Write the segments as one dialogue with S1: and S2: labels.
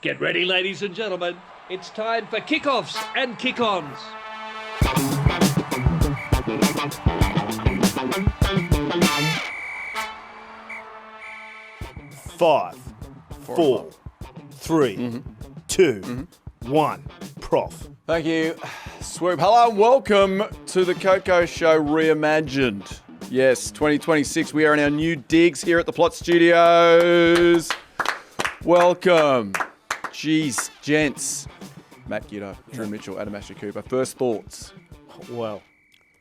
S1: Get ready, ladies and gentlemen. It's time for kickoffs and kick-ons.
S2: 5, 4, 3, 2, 1. Prof.
S3: Thank you, Swoop. Hello and welcome to the KOKO Show Reimagined. Yes, 2026. We are in our new digs here at the Plot Studios. Welcome. Jeez, gents. Matt Giddo, Drew Mitchell, Adam Ashley Cooper. First thoughts.
S2: Well,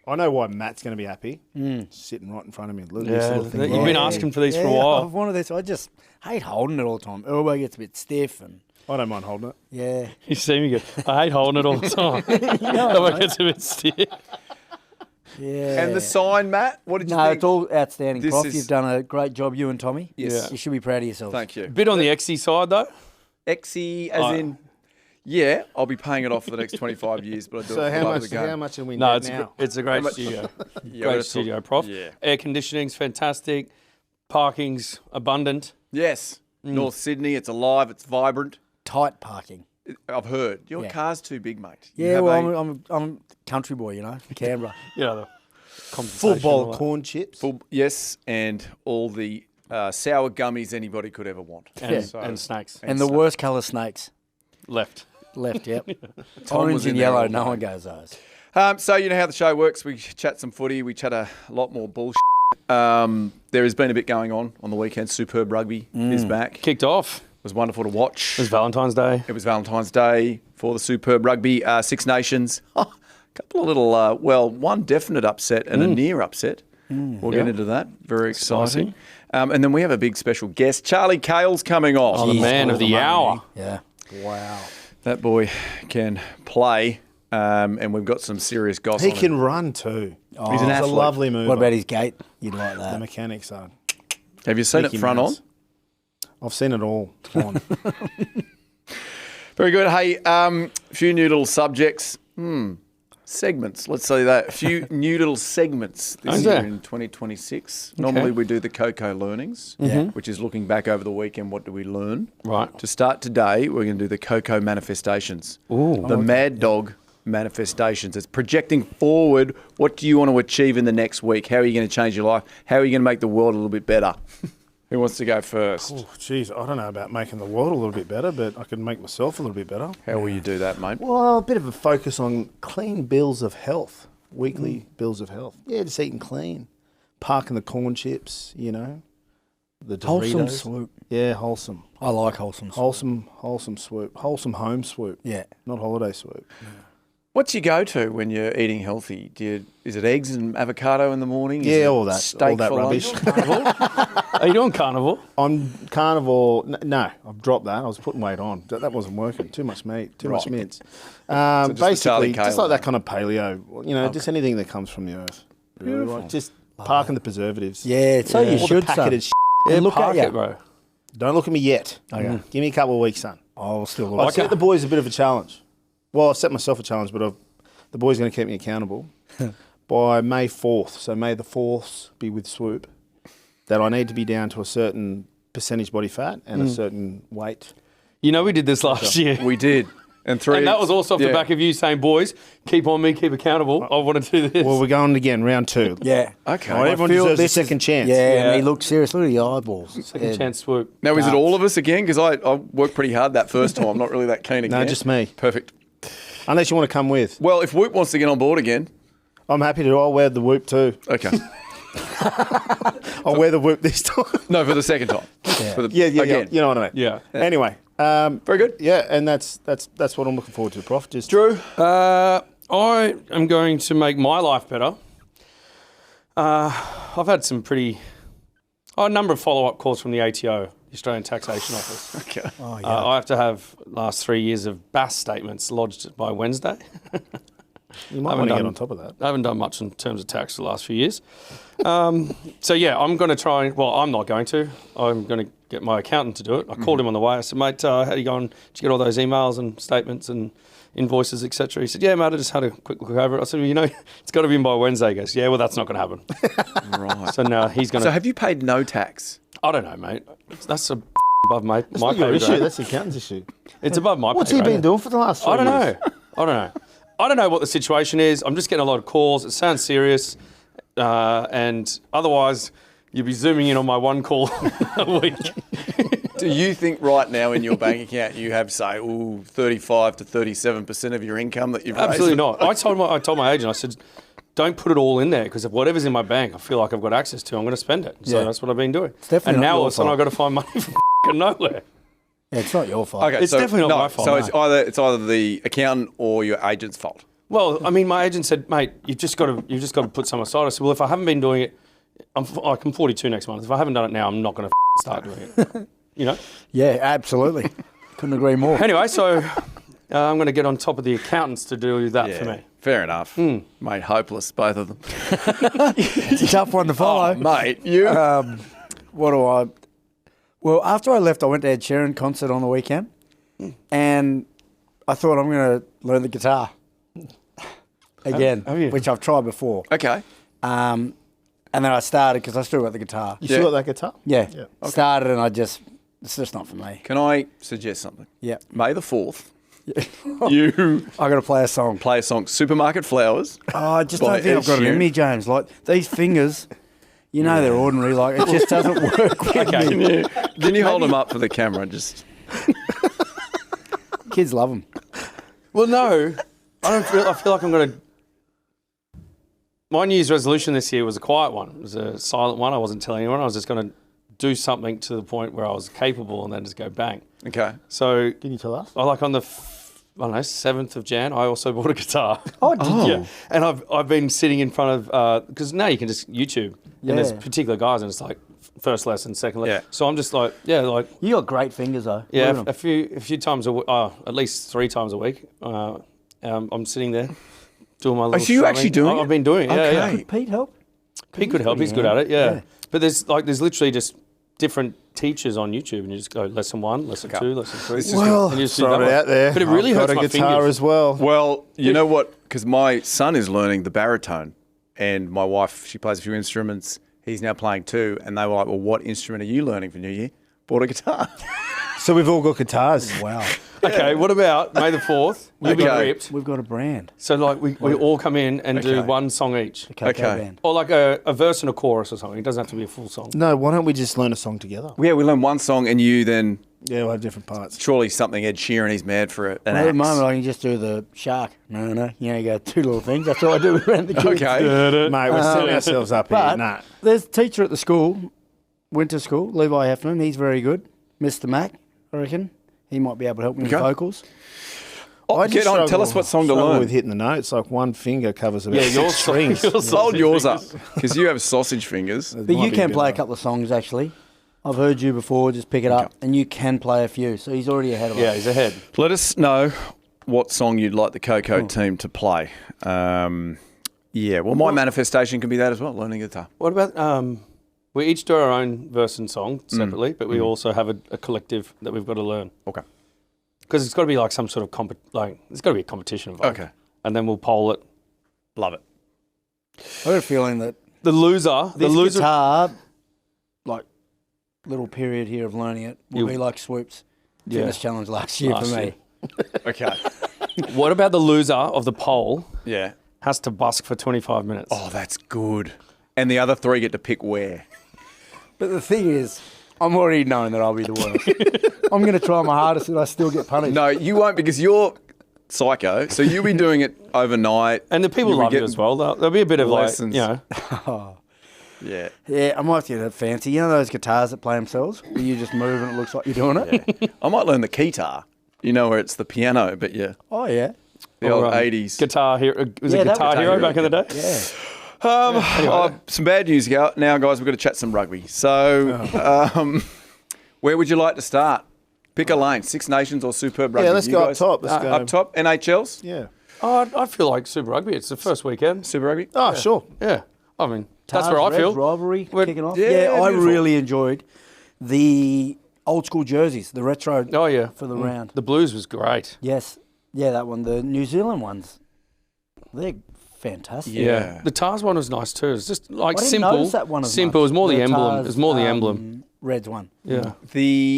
S2: I know why Matt's going to be happy. Sitting right in front of me.
S4: You've been asking for these for a while.
S5: I've wanted this. I just hate holding it all the time. Elbow gets a bit stiff and...
S2: I don't mind holding it.
S5: Yeah.
S4: You see me go, I hate holding it all the time. It gets a bit stiff.
S5: Yeah.
S3: And the sign, Matt? What did you
S5: No,
S3: think?
S5: it's all outstanding,
S3: This
S5: Prof.
S3: is-
S5: You've done a great job, you and Tommy.
S3: Yes.
S5: You should be proud of yourself.
S3: Thank you.
S4: Bit on the XE side, though.
S3: Exy, as in, yeah, I'll be paying it off for the next 25 years, but I do
S2: So
S3: it for
S2: how
S3: the love of
S2: much,
S3: the game.
S2: how much are we
S4: No,
S2: now?
S4: it's a great studio.
S3: Yeah,
S4: Great
S3: let's
S4: studio,
S3: talk-
S4: Prof.
S3: Yeah.
S4: Air conditioning's fantastic. Parking's abundant.
S3: Yes. North Sydney, it's alive, it's vibrant.
S5: Tight parking.
S3: I've heard. Your
S5: Yeah.
S3: car's too big, mate. You
S5: Yeah,
S3: have
S5: well,
S3: a
S5: I'm a country boy, you know, Canberra.
S4: You know, the
S2: Full
S4: compensation
S2: bowl
S4: and all
S2: of
S4: that.
S2: corn chips.
S3: full, yes, and all the sour gummies anybody could ever want.
S4: And snacks.
S5: And the worst colour snakes
S4: Left.
S5: left, yep.
S3: Tom was
S5: Orange
S3: in
S5: and
S3: there
S5: yellow,
S3: all
S5: no
S3: day.
S5: one goes those.
S3: So you know how the show works. We chat some footy. We chat a lot more bullshit. There has been a bit going on the weekend. Superb Rugby is back. It
S4: Kicked off.
S3: was wonderful to watch.
S4: It was Valentine's Day.
S3: It was Valentine's Day for the Superb Rugby. Six Nations. A couple of little, one definite upset and a near upset. We'll get into that. Very exciting. And then we have a big special guest. Charlie Cale's coming off.
S4: Oh, the man of the hour.
S5: Yeah.
S2: Wow.
S3: That boy can play. And we've got some serious gossip.
S2: He can run too.
S3: He's an
S2: It's a
S3: athlete.
S2: lovely mover.
S5: What about his gait? You'd like
S2: the
S5: that.
S2: mechanics are?
S3: Have you seen
S2: Mickey
S3: it front on?
S2: Mouse. I've seen it all on.
S3: Very good. Hey, a few new little subjects. Segments, let's say that. A few new little segments this
S4: Is
S3: year
S4: there?
S3: in 2026. Normally we do the KOKO Learnings, which is looking back over the weekend, what do we learn?
S4: Right.
S3: To start today, we're going to do the KOKO Manifestations. The Mad Dog Manifestations. It's projecting forward, what do you want to achieve in the next week? How are you going to change your life? How are you going to make the world a little bit better? Who wants to go first?
S2: Oh, geez, I don't know about making the world a little bit better, but I can make myself a little bit better.
S3: How will you do that, mate?
S2: Well, a bit of a focus on clean bills of health, weekly bills of health. Yeah, just eating clean, parking the corn chips, you know, the Doritos.
S5: Wholesome swoop.
S2: Yeah, wholesome.
S5: I like wholesome swoop.
S2: Wholesome swoop. Wholesome home swoop.
S5: Yeah.
S2: Not holiday swoop.
S3: What's your go-to when you're eating healthy? Is it eggs and avocado in the morning? Is
S2: Yeah,
S3: it
S2: all that
S3: steak for
S2: rubbish.
S3: lunch?
S4: Are you doing carnival?
S2: I'm carnivore. No, I've dropped that. I was putting weight on. That wasn't working. Too much meat, too much mince.
S3: just the Charlie
S2: Basically,
S3: Cale
S2: just like
S3: one.
S2: that kind of paleo. You know, just anything that comes from the earth. Really. Like, just parking the preservatives.
S5: Yeah, so you
S2: All
S5: should,
S2: the packeted
S5: son.
S2: shit.
S5: And look
S4: Park
S5: at
S4: it,
S5: you.
S4: bro.
S2: Don't look at me yet.
S5: Okay.
S2: Give me a couple of weeks, son.
S5: I'll still
S2: I
S5: look.
S2: set the boys a bit of a challenge. Well, I set myself a challenge, but the boys are going to keep me accountable. By May 4th, so May the 4th be with Swoop, that I need to be down to a certain percentage body fat and a certain weight.
S4: You know we did this last year.
S3: We did. And that
S4: was also off the back of you saying, boys, keep on me, keep accountable. I want to do this.
S2: Well, we're going again, round 2.
S5: Yeah.
S3: Okay.
S2: Well, everyone
S5: feel
S2: deserves a
S5: this is-
S2: second chance.
S5: Yeah,
S4: Yeah.
S5: and he looked serious. Look at the eyeballs.
S4: Second chance swoop.
S3: Now, is it all of us again? Because I worked pretty hard that first time. I'm not really that keen again.
S2: No, just me.
S3: Perfect.
S2: Unless you want to come with.
S3: Well, if Whoop wants to get on board again,
S2: I'm happy to. I'll wear the whoop too.
S3: okay.
S2: I'll wear the whoop this time.
S3: No, for the second time. For the,
S2: yeah.
S3: again.
S2: You know what I mean?
S4: Yeah.
S2: Anyway.
S3: Very good.
S2: Yeah, and that's what I'm looking forward to, Prof. Just
S3: Drew?
S4: I am going to make my life better. I've had a number of follow-up calls from the ATO, the Australian Taxation Office.
S3: Okay.
S5: Oh, yeah.
S4: I have to have last 3 years of BAS statements lodged by Wednesday.
S2: you might want to get on top of that.
S4: I haven't done much in terms of tax the last few years. So, yeah, I'm going to try. Well, I'm not going to. I'm going to get my accountant to do it. I called him on the way. I said, mate, how are you going? Did you get all those emails and statements and invoices, etc.? He said, yeah, mate, I just had a quick look over it. I said, well, you know, it's got to be in by Wednesday. He goes, yeah, well, that's not going to happen.
S3: Right.
S4: So now he's going
S3: So
S4: to...
S3: have you paid no tax?
S4: I don't know, mate. That's a above my
S2: That's not
S4: pay
S2: your issue.
S4: grade.
S2: That's the accountant's issue.
S4: It's above my
S2: What's
S4: pay
S2: he
S4: grade.
S2: been doing for the last 3
S4: I don't
S2: years?
S4: know. I don't know what the situation is. I'm just getting a lot of calls. It sounds serious. And otherwise, you'll be zooming in on my one call a week.
S3: Do you think right now in your bank account you have, say, 35 to 37% of your income that you've raised?
S4: Absolutely not. I told my agent, I said, don't put it all in there because if whatever's in my bank, I feel like I've got access to, I'm going to spend it. So that's what I've been doing.
S5: definitely
S4: and
S5: not
S4: now all
S5: your
S4: of a sudden
S5: fault.
S4: I've got to find money from nowhere.
S5: Yeah, it's not your fault.
S3: Okay,
S4: It's definitely not my fault,
S3: So
S4: no.
S3: it's either the accountant or your agent's fault.
S4: Well, I mean, my agent said, mate, you've just got to put some aside. I said, well, if I haven't been doing it, I'm 42 next month. If I haven't done it now, I'm not going to start doing it. You know?
S5: Yeah, absolutely. Couldn't agree more.
S4: Anyway, so I'm going to get on top of the accountants to do that for me.
S3: Fair enough. Mate, hopeless, both of them.
S5: It's a tough one to follow.
S3: Oh, mate, you...
S5: What do I... Well, after I left, I went to Ed Sheeran concert on the weekend, and I thought I'm going to learn the guitar again,
S4: have you?
S5: which I've tried before.
S3: Okay.
S5: And then I started because I still got the guitar.
S2: You still got that guitar?
S5: Yeah.
S2: Yeah.
S5: Started and it's just not for me.
S3: Can I suggest something?
S5: Yeah.
S3: May the 4th, you
S5: I got to play a song.
S3: play a song, Supermarket Flowers.
S5: Oh, I just
S3: By
S5: don't think
S3: Ed
S5: I've got it
S3: Sheeran.
S5: in me, James. Like, these fingers, you know they're ordinary. Like, it just doesn't work with me.
S3: Can you hold them up for the camera and just...
S5: Kids love them.
S4: Well, no, I feel like I'm going to... My New Year's resolution this year was a quiet one. It was a silent one. I wasn't telling anyone. I was just going to do something to the point where I was capable and then just go bang.
S3: Okay.
S4: So
S2: Can you tell us?
S4: I like on the 7th of Jan, I also bought a guitar.
S5: Oh, did you?
S4: Yeah, and I've been sitting in front of because now you can just YouTube and there's
S5: Yeah.
S4: particular guys and it's like first lesson, second lesson.
S3: Yeah.
S4: So I'm just like
S5: You got great fingers, though.
S4: yeah,
S5: Look at 'em.
S4: a few times a week, at least 3 times a week. I'm sitting there doing my little.
S3: so you actually
S4: strumming.
S3: doing it?
S4: I've been doing it. Yeah,
S3: Okay.
S4: yeah.
S5: Could Pete help?
S4: Pete could help. He's good at it. Yeah. But there's literally just different teachers on YouTube, and you just go lesson 1, lesson 2, lesson 3.
S3: This is
S2: Well,
S4: and you just do
S2: throw
S4: that
S2: it
S4: one.
S2: out there.
S4: But it really
S2: I've
S4: hurts
S2: got
S4: my
S2: a guitar
S4: fingers.
S2: as well.
S3: Well, you know what? Because my son is learning the baritone and my wife, she plays a few instruments. He's now playing too. And they were like, well, what instrument are you learning for New Year? Bought a guitar.
S2: So we've all got guitars.
S5: Wow.
S4: Okay, what about May the 4th? We'll be
S3: Okay.
S4: ripped.
S5: We've got a brand.
S4: So like we all come in and do
S3: Okay.
S4: one song each.
S5: The KOKO
S3: Okay.
S5: band.
S4: Or like a verse and a chorus or something. It doesn't have to be a full song.
S2: No, why don't we just learn a song together?
S3: Yeah, we learn one song and you then,
S2: Yeah, we'll have different parts.
S3: surely something Ed Sheeran, he's mad for it. An
S5: Well, at the
S3: axe.
S5: moment, I can just do the shark. No. You know, you go 2 little things. That's all I do around the kids.
S3: Okay.
S2: Mate, we're setting ourselves up here.
S5: But
S2: Nah.
S5: there's a teacher at the school, winter school, Levi Heffernan. He's very good. Mr Mac, I reckon. He might be able to help me with
S3: Okay.
S5: vocals.
S3: Oh, get on, tell us what song to
S2: struggle
S3: learn.
S2: with hitting the notes. Like one finger covers about
S4: Yeah,
S2: 6
S4: your
S2: strings.
S3: Hold yours up because you have sausage fingers.
S5: But you can play a couple of songs, actually. I've heard you before. Just pick it up. And you can play a few. So he's already ahead of
S4: Yeah,
S5: us.
S4: he's ahead.
S3: Let us know what song you'd like the KOKO team to play. Yeah, well, my manifestation can be that as well, learning guitar.
S4: What about we each do our own verse and song separately, but we also have a collective that we've got to learn.
S3: Okay.
S4: Because it's got to be like some sort of there's got to be a competition involved.
S3: Okay.
S4: And then we'll poll it.
S3: Love it.
S5: I've got a feeling that
S4: The loser,
S5: this guitar, like, little period here of learning it, will be like Swoop's fitness challenge last year for me.
S3: Okay.
S4: What about the loser of the poll
S3: Yeah.
S4: has to busk for 25 minutes?
S3: Oh, that's good. And the other 3 get to pick where.
S5: But the thing is, I'm already knowing that I'll be the worst. I'm going to try my hardest and I still get punished.
S3: No, you won't because you're psycho. So you'll be doing it overnight.
S4: And the people
S3: You'll be
S4: love you
S3: getting
S4: as well. There'll be a bit of
S3: lessons.
S5: Yeah,
S3: Yeah.
S5: I might have to get that fancy. You know those guitars that play themselves? Where you just move and it looks like you're doing it?
S3: I might learn the guitar. You know where it's the piano, but yeah,
S5: Oh, yeah.
S3: the old 80s.
S4: Guitar Hero. Was
S5: Yeah,
S4: it
S5: that
S4: Guitar
S5: was
S4: Hero
S3: Hero,
S4: back in the day?
S5: Yeah.
S3: Some bad news now, guys. We've got to chat some rugby. So, where would you like to start? Pick a lane. Six Nations or Superb Rugby?
S2: Yeah, let's
S3: You
S2: go up
S3: guys-
S2: top. Let's go.
S3: Up top, NHLs?
S2: Yeah.
S4: Oh, I feel like Super Rugby. It's the first weekend.
S3: Super Rugby?
S2: Oh, sure.
S4: Yeah. I mean, that's
S5: Tars,
S4: where I
S5: Reds,
S4: feel.
S5: rivalry
S4: We're-
S5: kicking off.
S3: yeah,
S5: Yeah, I
S3: beautiful.
S5: really enjoyed the old school jerseys, the retro
S4: Oh, yeah.
S5: for the round.
S4: The Blues was great.
S5: Yes. Yeah, that one. The New Zealand ones. They're fantastic.
S3: Yeah.
S4: The Tars one was nice too. It's just like
S5: I didn't
S4: simple.
S5: notice that one as
S4: simple.
S5: much.
S4: It was more the emblem.
S5: Tars,
S4: It was more the emblem.
S5: Reds won.
S4: Yeah.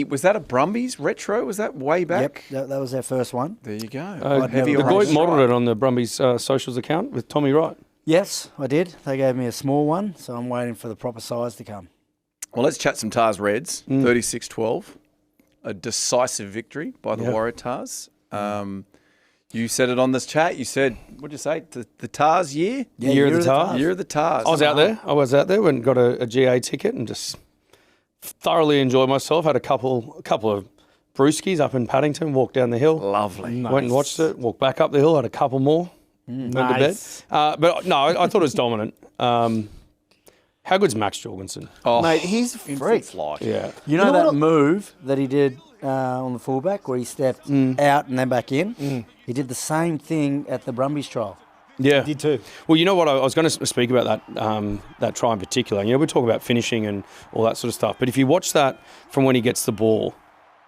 S3: Was that a Brumbies retro? Was that way back?
S5: Yep, that was our first one.
S3: There you go.
S4: The Goit modelled it on the Brumbies socials account with Tommy Wright.
S5: Yes, I did. They gave me a small one, so I'm waiting for the proper size to come.
S3: Well, let's chat some Tars Reds. 36-12. A decisive victory by the WARATAHS. You said it on this chat. You said, what did you say? The Tars year?
S5: Yeah,
S4: Year of the Tars.
S3: Year of the Tars.
S4: I was out there. Went and got a GA ticket and just thoroughly enjoyed myself. Had a couple of brewskis up in Paddington. Walked down the hill.
S3: Lovely.
S4: Went and watched it. Walked back up the hill. Had a couple more. Went to bed. But no, I thought it was dominant. How good's Max Jorgensen?
S3: Oh,
S2: Mate, he's a freak.
S3: flight.
S4: Yeah.
S5: You know that move that he did on the fullback where he stepped out and then back in? He did the same thing at the Brumbies trial.
S4: Yeah.
S2: Did too.
S4: Well, you know what? I was going to speak about that try in particular. You know, we talk about finishing and all that sort of stuff. But if you watch that from when he gets the ball,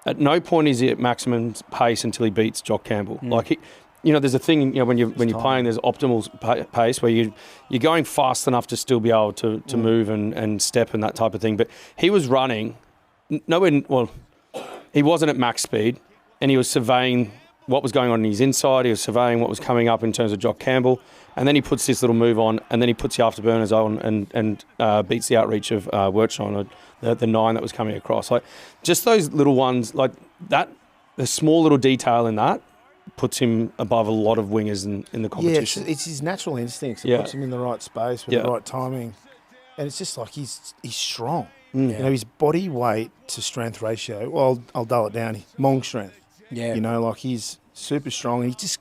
S4: at no point is he at maximum pace until he beats Jock Campbell. Like there's a thing. When you're playing, there's optimal pace where you're going fast enough to still be able to move and step and that type of thing. But he was running he wasn't at max speed, and he was surveying what was going on in his inside. He was surveying what was coming up in terms of Jock Campbell, and then he puts this little move on, and then he puts the afterburners on and beats the outreach of Wirtshire, the 9 that was coming across. Like just those little ones like that, the small little detail in that puts him above a lot of wingers in the competition.
S2: Yeah, it's his natural instincts. It puts him in the right space with the right timing, and it's just like he's strong. You know, his body weight to strength ratio. Well, I'll dull it down. Mong strength.
S5: Yeah.
S2: You know, like he's super strong, and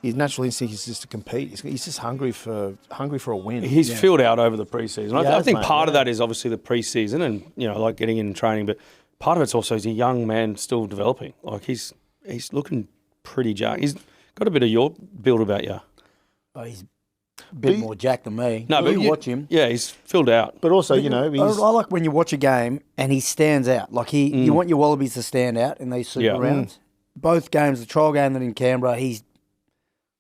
S2: his natural instinct is just to compete. He's just hungry for a win.
S4: He's filled out over the preseason. I think part of
S2: that
S4: that is obviously the preseason and like getting in and training, but part of it's also he's a young man still developing. Like he's looking pretty jacked. He's got a bit of your build about you.
S5: Oh, he's a bit more jacked than me.
S4: No, but
S5: you watch him.
S4: Yeah, he's filled out.
S2: But also,
S5: I like when you watch a game and he stands out. Like you want your Wallabies to stand out in these super rounds. Both games, the trial game and in Canberra, he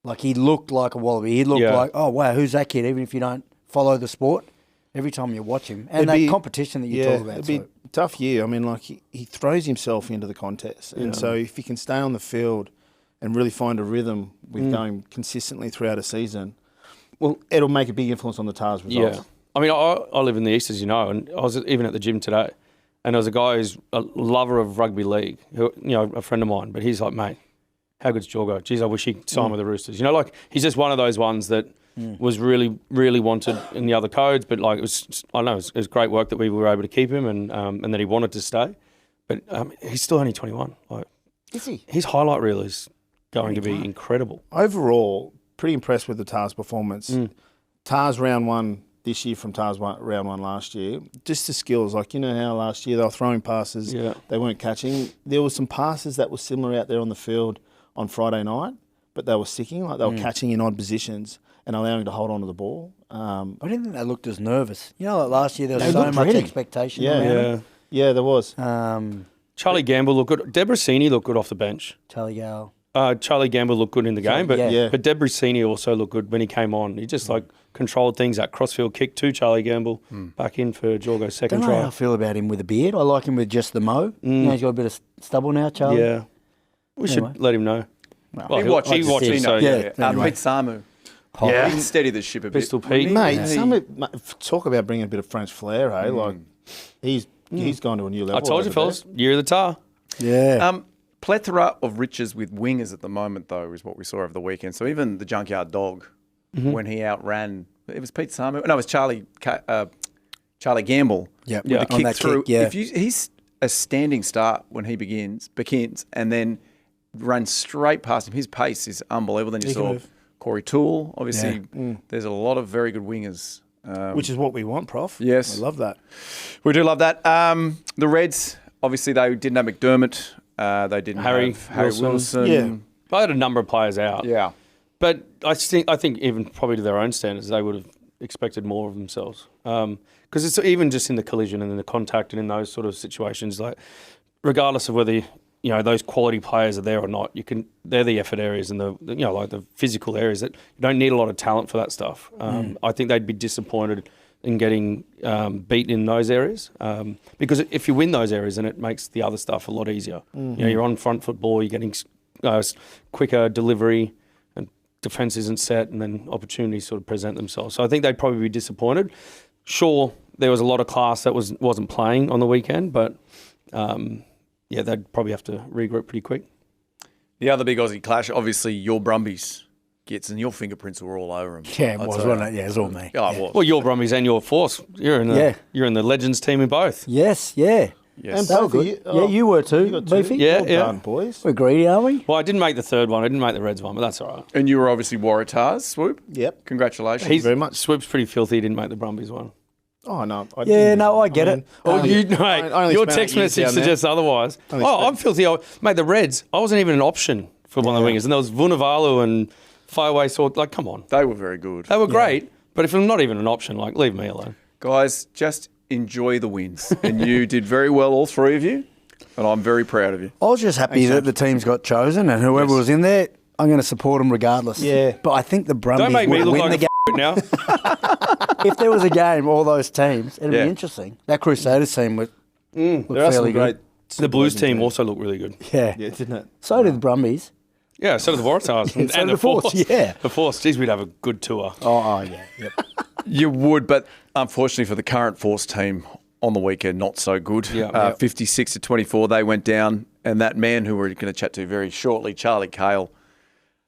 S5: looked like a Wallaby. He looked like, oh wow, who's that kid? Even if you don't follow the sport, every time you watch him and that competition that you talk about.
S2: It'd be a tough year. I mean, like he throws himself into the contest, and so if he can stay on the field and really find a rhythm with going consistently throughout a season, well, it'll make a big influence on the Tars results.
S4: Yeah. I mean, I live in the East, as you know, and I was even at the gym today, and there was a guy who's a lover of rugby league, who, a friend of mine, but he's like, mate, how good's Jorgo? Geez, I wish he'd sign with the Roosters. Like he's just one of those ones that was really, really wanted in the other codes, but like it was great work that we were able to keep him and that he wanted to stay. But he's still only 21. Like,
S5: is he?
S4: His highlight reel is going to be incredible.
S2: Overall, pretty impressed with the Tars performance. Tars round 1 this year from Tars round 1 last year. Just the skills, like how last year they were throwing passes, they weren't catching. There were some passes that were similar out there on the field on Friday night, but they were sticking, like they were catching in odd positions and allowing to hold on to the ball.
S5: I didn't think they looked as nervous. Like last year there was so much expectation around them.
S2: Yeah, there was.
S4: Charlie Gamble looked good. Debrasini looked good off the bench.
S5: Charlie Cale.
S4: Charlie Gamble looked good in the game, but Debrasini also looked good when he came on. He just controlled things, that crossfield kick to Charlie Gamble, back in for Jorgo's second
S5: Don't know
S4: try.
S5: how I feel about him with a beard. I like him with just the mo. He's got a bit of stubble now, Charlie.
S4: Yeah. We should let him know.
S3: Well, he watches.
S5: so
S3: Pete
S5: anyway.
S3: Samu.
S4: Yeah.
S3: He can steady the ship a bit.
S4: Pistol Pete.
S2: Mate, talk about bringing a bit of French flair, hey? Like, he's gone to a new level.
S4: I told you, fellas, year of the Tar.
S5: Yeah.
S3: Plethora of riches with wingers at the moment, though, is what we saw over the weekend. So even the Junkyard Dog, when he outran, it was Pete Samu. No, it was Charlie Gamble.
S5: Yep.
S3: With the
S5: On
S3: kick
S5: that
S3: through.
S5: kick, yeah.
S3: He's a standing start when he begins, and then runs straight past him. His pace is unbelievable. Then you saw Corey Toole. Obviously, there's a lot of very good wingers.
S2: Which is what we want, Prof.
S3: Yes.
S2: I love that.
S3: We do love that. The Reds, obviously, they didn't have McDermott. They didn't have Harry Wilson.
S2: Yeah.
S4: I had a number of players out.
S3: Yeah.
S4: But I think even probably to their own standards, they would have expected more of themselves. Because it's even just in the collision and in the contact and in those sort of situations, like regardless of whether those quality players are there or not, they're the effort areas and the physical areas that you don't need a lot of talent for that stuff. I think they'd be disappointed in getting beat in those areas. Because if you win those areas, then it makes the other stuff a lot easier. You know, you're on front foot ball, you're getting quicker delivery, and defence isn't set, and then opportunities sort of present themselves. So I think they'd probably be disappointed. Sure, there was a lot of class that wasn't playing on the weekend, but yeah, they'd probably have to regroup pretty quick.
S3: The other big Aussie clash, obviously, your Brumbies gets, and your fingerprints were all over them.
S5: Yeah, it was, wasn't it? Yeah, it was all me.
S3: Oh, it was.
S4: Well, your Brumbies and your Force, you're in the Legends team in both.
S5: Yes, yeah.
S3: Yes.
S2: And
S5: They were
S2: both of
S5: good.
S2: you-
S5: Yeah, you were too,
S2: you got two.
S5: Beefy.
S4: Yeah,
S2: Well
S4: yeah.
S2: done, boys.
S5: We're greedy, aren't we?
S4: Well, I didn't make the third one. I didn't make the Reds one, but that's all right.
S3: And you were obviously WARATAHS, Swoop.
S2: Yep.
S3: Congratulations.
S2: Thank you very much.
S4: Swoop's pretty filthy. He didn't make the Brumbies one.
S2: Oh, no.
S5: Yeah, no, I get it.
S4: Oh,
S2: only
S4: your
S2: spent
S4: text
S2: 8 years
S4: message
S2: down there.
S4: suggests otherwise.
S2: Only
S4: Oh,
S2: spent-
S4: I'm filthy. Mate, the Reds, I wasn't even an option for one of the wingers. And there was Vunivalu and Fireaway Sword. Like, come on.
S3: They were very good.
S4: They were great. But if I'm not even an option, like, leave me alone.
S3: Guys, just enjoy the wins. And you did very well, all three of you. And I'm very proud of you.
S5: I was just happy that the teams got chosen, and whoever was in there, I'm going to support them regardless.
S2: Yeah.
S5: But I think the Brumbies
S4: Don't make me
S5: would
S4: look
S5: win
S4: like
S5: the
S4: a now.
S5: game. If there was a game, all those teams, it'd
S3: Yeah.
S5: be interesting. That Crusaders team looked
S2: There are some
S5: fairly
S2: great.
S4: The Blues team also looked really good.
S5: Yeah.
S2: Yeah, didn't it?
S5: So did the Brumbies.
S4: Yeah, so did the Waratahs and,
S5: so
S4: and
S5: did
S4: the Force.
S5: yeah.
S4: The Force. Geez, we'd have a good tour.
S5: Oh, yeah. Yep.
S3: You would, but unfortunately for the current Force team on the weekend, not so good.
S4: Yeah.
S3: 56-24, they went down. And that man who we're going to chat to very shortly, Charlie Cale,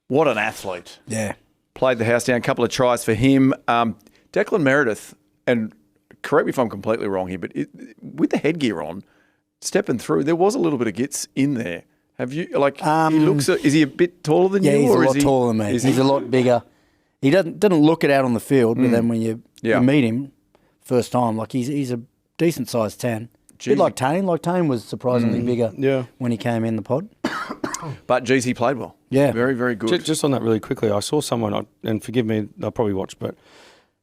S3: what an athlete.
S5: Yeah.
S3: Played the house down, a couple of tries for him. Declan Meredith, and correct me if I'm completely wrong here, but with the headgear on, stepping through, there was a little bit of gits in there. Have you, he looks, is he a bit taller than
S5: Yeah,
S3: you?
S5: he's a
S3: or
S5: lot
S3: is he,
S5: taller than me.
S3: is
S5: He's a lot bigger. He didn't look it out on the field, but then when you meet him first time, like he's a decent sized 10. A bit like Tane. Like Tane was surprisingly bigger when he came in the pod.
S3: But geez, he played well.
S5: Yeah.
S3: Very, very good.
S4: Just on that really quickly, I saw someone, and forgive me, I'll probably watch, but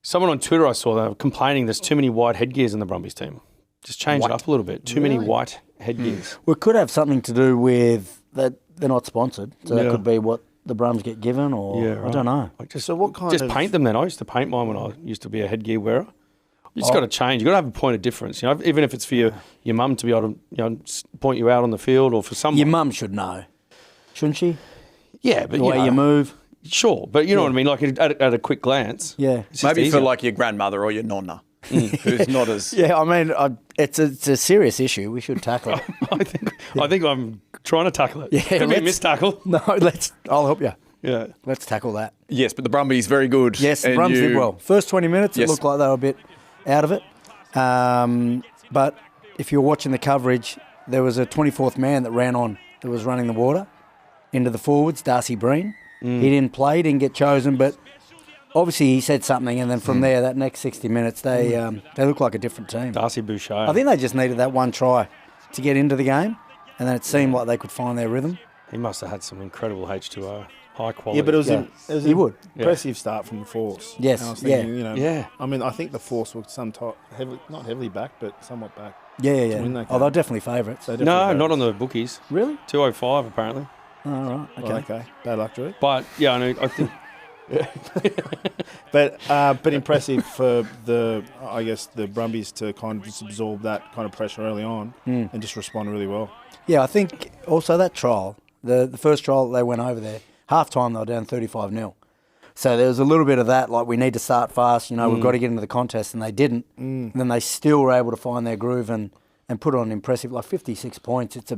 S4: someone on Twitter I saw, they were complaining there's too many white headgears in the Brumbies team. Just change it up a little bit. Too many white headgears.
S5: Well, it could have something to do with that they're not sponsored. So that could be what the Brums get given, or
S4: Yeah, right.
S5: I don't know.
S4: Like just,
S2: So what kind
S4: just
S2: of-
S4: paint them then. I used to paint mine when I used to be a headgear wearer. You just got to change. You got to have a point of difference. You know, even if it's for your mum to be able to point you out on the field, or for someone.
S5: Your mum should know, shouldn't she?
S4: Yeah, but
S5: The way you move.
S4: Sure, but you know what I mean. Like at a quick glance.
S5: Yeah.
S4: it's just
S3: Maybe for
S4: easier.
S3: like your grandmother or your nonna, who's not as...
S5: Yeah, I mean, it's a serious issue. We should tackle it.
S4: I think I'm trying to tackle it.
S5: Yeah,
S4: Could be a
S5: let's-
S4: missed tackle.
S5: No, I'll help you.
S4: Yeah.
S5: Let's tackle that.
S3: Yes, but the Brumbies, very good.
S5: Yes, the
S3: And
S5: Brums
S3: you-
S5: did well. First 20 minutes,
S3: Yes.
S5: it looked like they were a bit out of it. But if you're watching the coverage, there was a 24th man that ran on, that was running the water into the forwards, Darcy Breen. He didn't play, didn't get chosen, but obviously he said something, and then from there, that next 60 minutes, they look like a different team.
S4: Darcy Boucher.
S5: I think they just needed that one try to get into the game, and then it seemed like they could find their rhythm.
S4: he must have had some incredible H2O, high quality.
S2: Yeah, but it was,
S5: Yeah.
S2: it was
S5: He
S2: an
S5: would.
S2: impressive start from the Force.
S5: Yes,
S2: And I was
S5: yeah.
S2: thinking, you know,
S4: Yeah.
S2: I mean, I think the Force were not heavily back, but somewhat back.
S5: Yeah.
S2: win that
S5: Oh,
S2: game.
S5: they're definitely favourites.
S2: They
S4: no,
S2: definitely
S4: not on the bookies.
S5: Really?
S4: 205 apparently.
S5: Oh, all right. Okay.
S2: Oh, okay. Bad luck, Drew.
S4: But yeah, I think
S2: But impressive for the Brumbies to kind of just absorb that kind of pressure early on and just respond really well.
S5: Yeah, I think also that trial, the first trial that they went over there, half time they were down 35-0. So there was a little bit of that, like we need to start fast, we've got to get into the contest, and they didn't. And then they still were able to find their groove and put on impressive, like 56 points. That's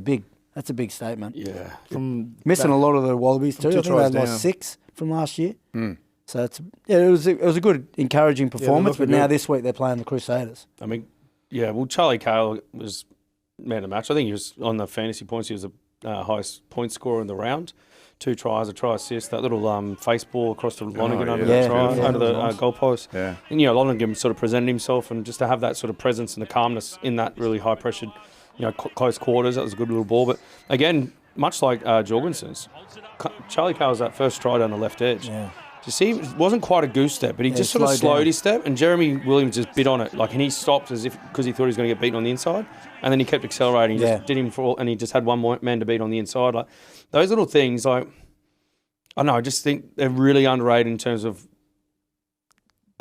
S5: a big statement.
S4: yeah.
S2: From
S5: Missing a lot of the Wallabies too. I think they
S2: tries
S5: lost
S2: down.
S5: 6 from last year. So it was a good, encouraging performance. But
S2: looking
S5: now
S2: good.
S5: this week they're playing the Crusaders.
S4: I mean, yeah. Well, Charlie Cale was man of the match. I think he was on the fantasy points. He was the highest point scorer in the round. 2 tries, a try assist. That little face ball across to Lonergan under
S5: yeah.
S4: the try,
S5: Yeah,
S4: under
S5: that
S4: the
S5: was nice.
S4: goal post.
S3: Yeah.
S4: And Lonergan sort of presented himself, and just to have that sort of presence and the calmness in that really high pressured, close quarters. That was a good little ball. But again, much like Jorgensen's, Charlie Cale was that first try down the left edge.
S5: Yeah.
S4: You see, it wasn't quite a goose step, but he just sort of
S5: slowed
S4: slowed
S5: down.
S4: his step, and Jeremy Williams just bit on it, and he stopped as if because he thought he was going to get beaten on the inside, and then he kept accelerating. He just did him for all, and he just had one more man to beat on the inside. Like those little things, I don't know. I just think they're really underrated in terms of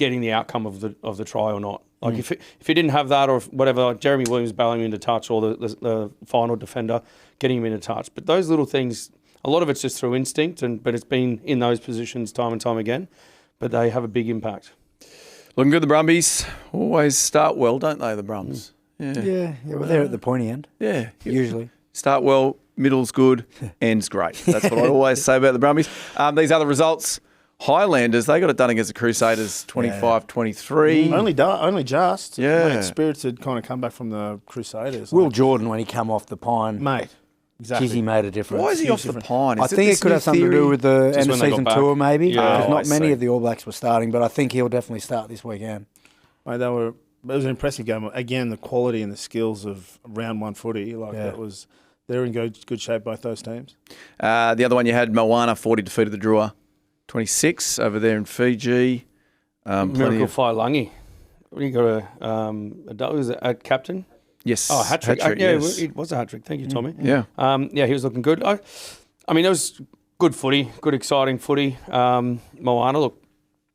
S4: getting the outcome of the try or not. Like if he didn't have that, or if whatever, like Jeremy Williams bailing him into touch, or the final defender getting him into touch. But those little things, a lot of it's just through instinct, but it's been in those positions time and time again. But they have a big impact.
S3: Looking good, the Brumbies. Always start well, don't they, the Brums?
S5: Yeah, well, they're at the pointy end.
S3: Yeah.
S5: Usually.
S3: Start well, middle's good, end's great. That's what I always say about the Brumbies. These other results, Highlanders, they got it done against the Crusaders 25-23.
S2: Only just.
S3: Yeah.
S2: Mate, spirited kind of comeback from the Crusaders.
S5: Will Jordan, when he come off the pine,
S2: Mate, exactly.
S5: He made a difference.
S3: Why is he off the pine?
S5: I think it could have something to do with the end of season tour, maybe.
S4: Yeah.
S5: Because not
S3: I
S5: many
S3: see.
S5: of the All Blacks were starting, but I think he'll definitely start this weekend.
S2: Mate, it was an impressive game. Again, the quality and the skills of round one footy, they're in good shape, both those teams.
S3: The other one you had, Moana 40 defeated the Drua 26 over there in Fiji.
S4: Miracle Failangi. You got was it a captain?
S3: Yes.
S4: Oh, hat trick.
S3: Yes.
S4: It was a hat trick. Thank you, Tommy.
S3: Yeah.
S4: He was looking good. I mean, it was good footy, good exciting footy. Moana looked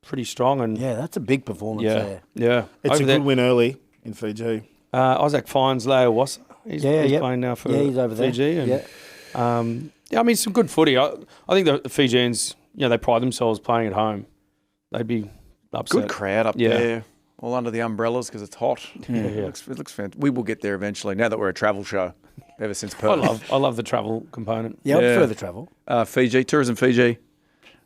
S4: pretty strong, and
S5: Yeah, that's a big performance there.
S4: yeah.
S2: It's
S4: Over
S2: a
S4: there,
S2: good win early in Fiji.
S4: Isaac Fines Leo Wassa. He's playing now for
S5: he's over there.
S4: Fiji. And,
S5: Yeah.
S4: I mean, some good footy. I think the Fijians, they pride themselves playing at home. They'd be upset.
S3: Good crowd up there. All under the umbrellas because it's hot. It looks fantastic. We will get there eventually, now that we're a travel show, ever since Perth.
S4: I love the travel component.
S5: Yeah, I prefer the travel.
S3: Fiji, Tourism Fiji.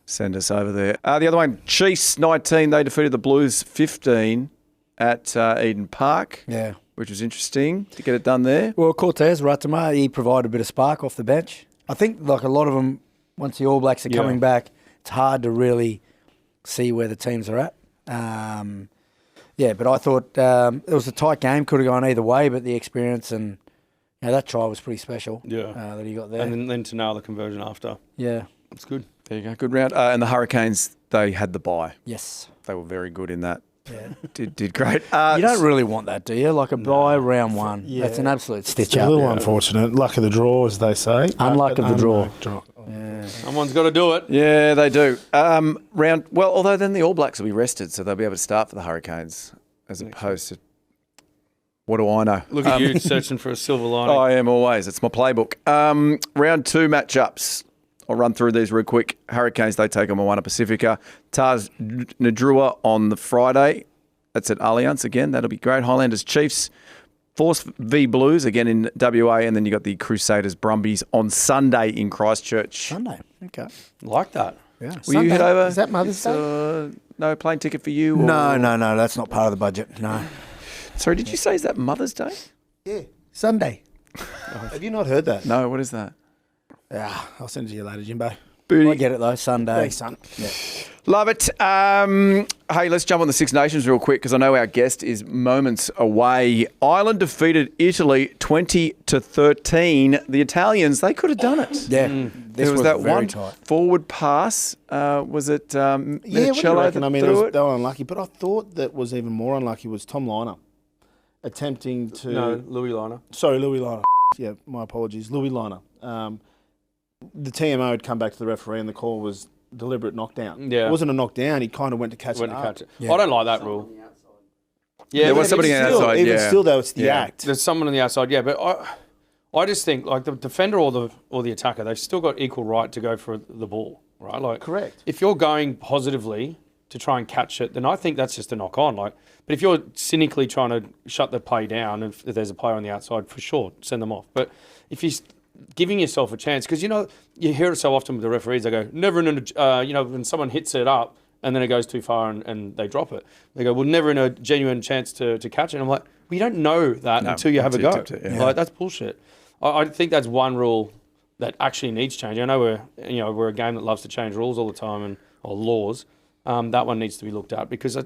S3: Send us over there. The other one, Chiefs 19. They defeated the Blues 15 at Eden Park.
S5: Yeah.
S3: Which was interesting to get it done there.
S5: Well, Cortez, Ratama, he provided a bit of spark off the bench. I think, like a lot of them, once the All Blacks are coming back, it's hard to really see where the teams are at. But I thought it was a tight game. Could have gone either way, but the experience and that try was pretty special. That he got there.
S4: And then to nail the conversion after.
S5: Yeah.
S4: It's good.
S3: There you go. Good round. And the Hurricanes, they had the bye.
S5: Yes.
S3: They were very good in that. Yeah. Did great.
S5: You don't really want that, do you? Like a bye round one.
S2: Yeah.
S5: That's an absolute stitch
S2: It's a
S5: up.
S2: little unfortunate. Luck of the draw, as they say.
S5: Unluck of the draw.
S2: Yeah.
S4: Someone's got to do it.
S3: Yeah, they do. Although then the All Blacks will be rested, so they'll be able to start for the Hurricanes as opposed to. What do I know?
S4: Look at you searching for a silver lining.
S3: I am always. It's my playbook. Round 2 matchups. I'll run through these real quick. Hurricanes, they take on Moana Pacifica. Tars Nadrua on the Friday. That's at Allianz again. That'll be great. Highlanders Chiefs. Force v Blues again in WA. And then you got the Crusaders Brumbies on Sunday in Christchurch.
S5: Sunday. Okay.
S4: Like that.
S5: Yeah.
S3: Will you head over?
S2: Is that Mother's Day?
S3: No plane ticket for you? Or?
S5: No. That's not part of the budget. No.
S3: Sorry, did you say is that Mother's Day?
S2: Yeah. Sunday. Have you not heard that?
S3: No, what is that?
S2: Yeah, I'll send it to you later, Jimbo.
S5: I get it though. Sunday.
S2: Thanks, son.
S5: Yeah.
S3: Love it. Hey, let's jump on the Six Nations real quick because I know our guest is moments away. Ireland defeated Italy 20-13. The Italians, they could have done it.
S5: Yeah.
S3: There was that
S5: very
S3: one
S5: tight.
S3: forward pass. Was it
S2: Yeah, what do you
S3: Minicello
S2: reckon?
S3: that
S2: I mean,
S3: threw it?
S2: they were unlucky, but I thought that was even more unlucky was Tom Liner attempting to...
S4: No, Louis Liner.
S2: Sorry, Louis Liner. Yeah, my apologies. Louis Liner. The TMO had come back to the referee and the call was deliberate knockdown.
S4: Yeah.
S2: It wasn't a knockdown. He kind of went to catch it up.
S4: Yeah. I don't like that rule. Yeah,
S3: There was somebody on the outside,
S2: Even
S3: yeah.
S2: still, though, it's the act.
S4: There's someone on the outside, yeah, but I just think like the defender or the attacker, they've still got equal right to go for the ball, right? Like,
S2: Correct.
S4: If you're going positively to try and catch it, then I think that's just a knock on. Like, but if you're cynically trying to shut the play down, if there's a player on the outside, for sure, send them off. But if you're giving yourself a chance, because you hear it so often with the referees, they go never in a when someone hits it up and then it goes too far and they drop it, they go, well, never in a genuine chance to catch it. And I'm like, well, you don't know that until you have a go. Like, that's bullshit. I think that's one rule that actually needs change. I know we're a game that loves to change rules all the time or laws. That one needs to be looked at because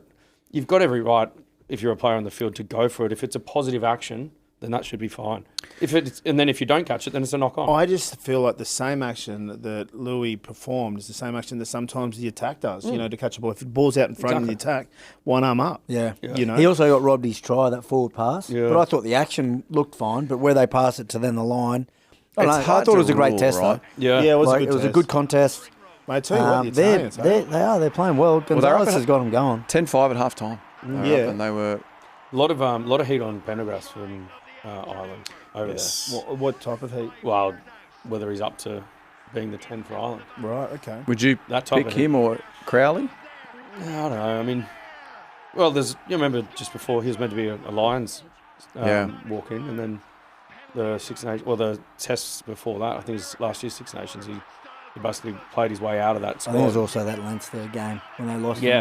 S4: you've got every right, if you're a player on the field, to go for it. If it's a positive action, then that should be fine. And then if you don't catch it, then it's a knock on.
S2: I just feel like the same action that Louis performed is the same action that sometimes the attack does, to catch a ball. If the ball's out in front of the attack, one arm up.
S5: Yeah.
S2: He
S5: also got robbed his try, that forward pass.
S4: Yeah.
S5: But I thought the action looked fine, but where they pass it to then the line, I
S3: It's hard
S5: thought
S3: to
S5: it was a great
S3: rule,
S5: test,
S3: right?
S5: though.
S4: Yeah.
S2: Yeah, it was
S5: Like,
S2: a good
S5: it was a
S2: test.
S5: good contest.
S2: Mate, I tell you what, the Italians,
S5: they're playing well. Gonzalez has got them going.
S3: 10-5 at half time.
S2: Yeah.
S3: And they were...
S4: A lot of heat on Pendergrass from Ireland over there.
S2: What type of heat?
S4: Well, whether he's up to being the 10 for Ireland.
S2: Right, okay.
S3: Would you
S4: That type
S3: pick
S4: of
S3: him or Crowley?
S4: I don't know. I mean, well, you remember just before he was meant to be a Lions walk in, and then the Six Nations, the tests before that, I think it was last year's Six Nations, he basically played his way out of that
S5: I
S4: squad.
S5: think it was also that Leinster game when they lost to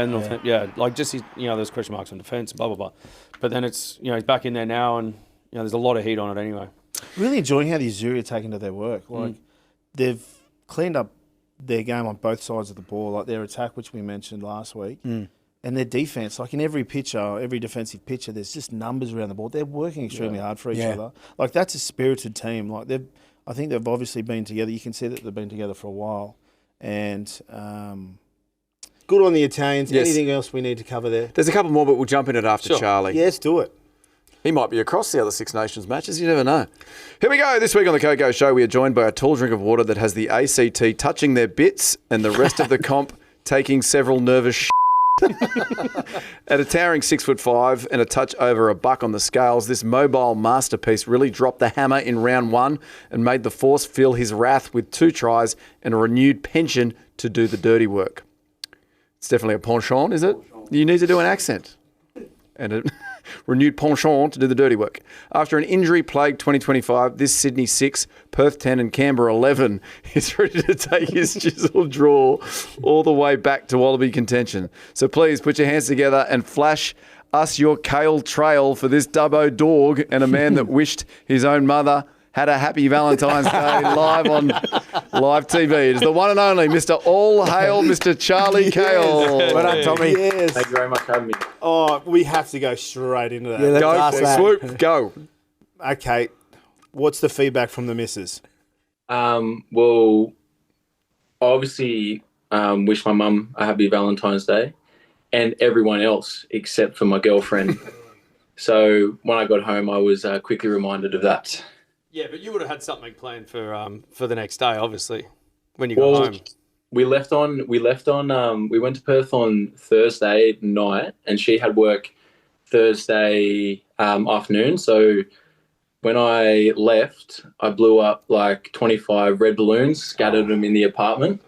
S5: Northampton.
S4: Like just there's question marks on defence, blah blah blah. But then it's he's back in there now, and there's a lot of heat on it anyway.
S2: Really enjoying how the Azuri are taking to their work. Like they've cleaned up their game on both sides of the ball, like their attack, which we mentioned last week, and their defence. Like in every defensive picture, there's just numbers around the ball. They're working extremely hard for each other. Like that's a spirited team. Like I think they've obviously been together. You can see that they've been together for a while, and good on the Italians.
S3: Yes.
S2: Anything else we need to cover there?
S3: There's a couple more, but we'll jump in it after Charlie.
S2: Yes, do it.
S3: He might be across the other Six Nations matches. You never know. Here we go. This week on the KOKO Show, we are joined by a tall drink of water that has the ACT touching their bits and the rest of the comp taking several nervous At a towering 6'5" and a touch over $1 on the scales, this mobile masterpiece really dropped the hammer in round one and made the Force feel his wrath with 2 tries and a renewed penchant to do the dirty work. It's definitely a penchant, is it? You need to do an accent. And a renewed penchant to do the dirty work. After an injury-plagued 2025, this Sydney 6, Perth 10 and Canberra 11 is ready to take his chisel draw all the way back to Wallaby contention. So please put your hands together and flash us your Cale trail for this dubbo dog and a man that wished his own mother had a happy Valentine's Day live on live TV. It is the one and only Mr. All Hail Mr. Charlie Cale.
S5: Well done, Tommy.
S2: Yes.
S6: Thank you very much for having me.
S2: Oh, we have to go straight into that.
S5: Yeah, let's ask
S3: Go,
S5: that.
S3: Swoop, go.
S2: Okay, what's the feedback from the missus?
S6: Well, I obviously wish my mum a happy Valentine's Day and everyone else except for my girlfriend. So when I got home, I was quickly reminded of that.
S4: Yeah, but you would have had something planned for the next day, obviously, when you got home.
S6: We went to Perth on Thursday night, and she had work Thursday afternoon. So when I left, I blew up like 25 red balloons, scattered them in the apartment.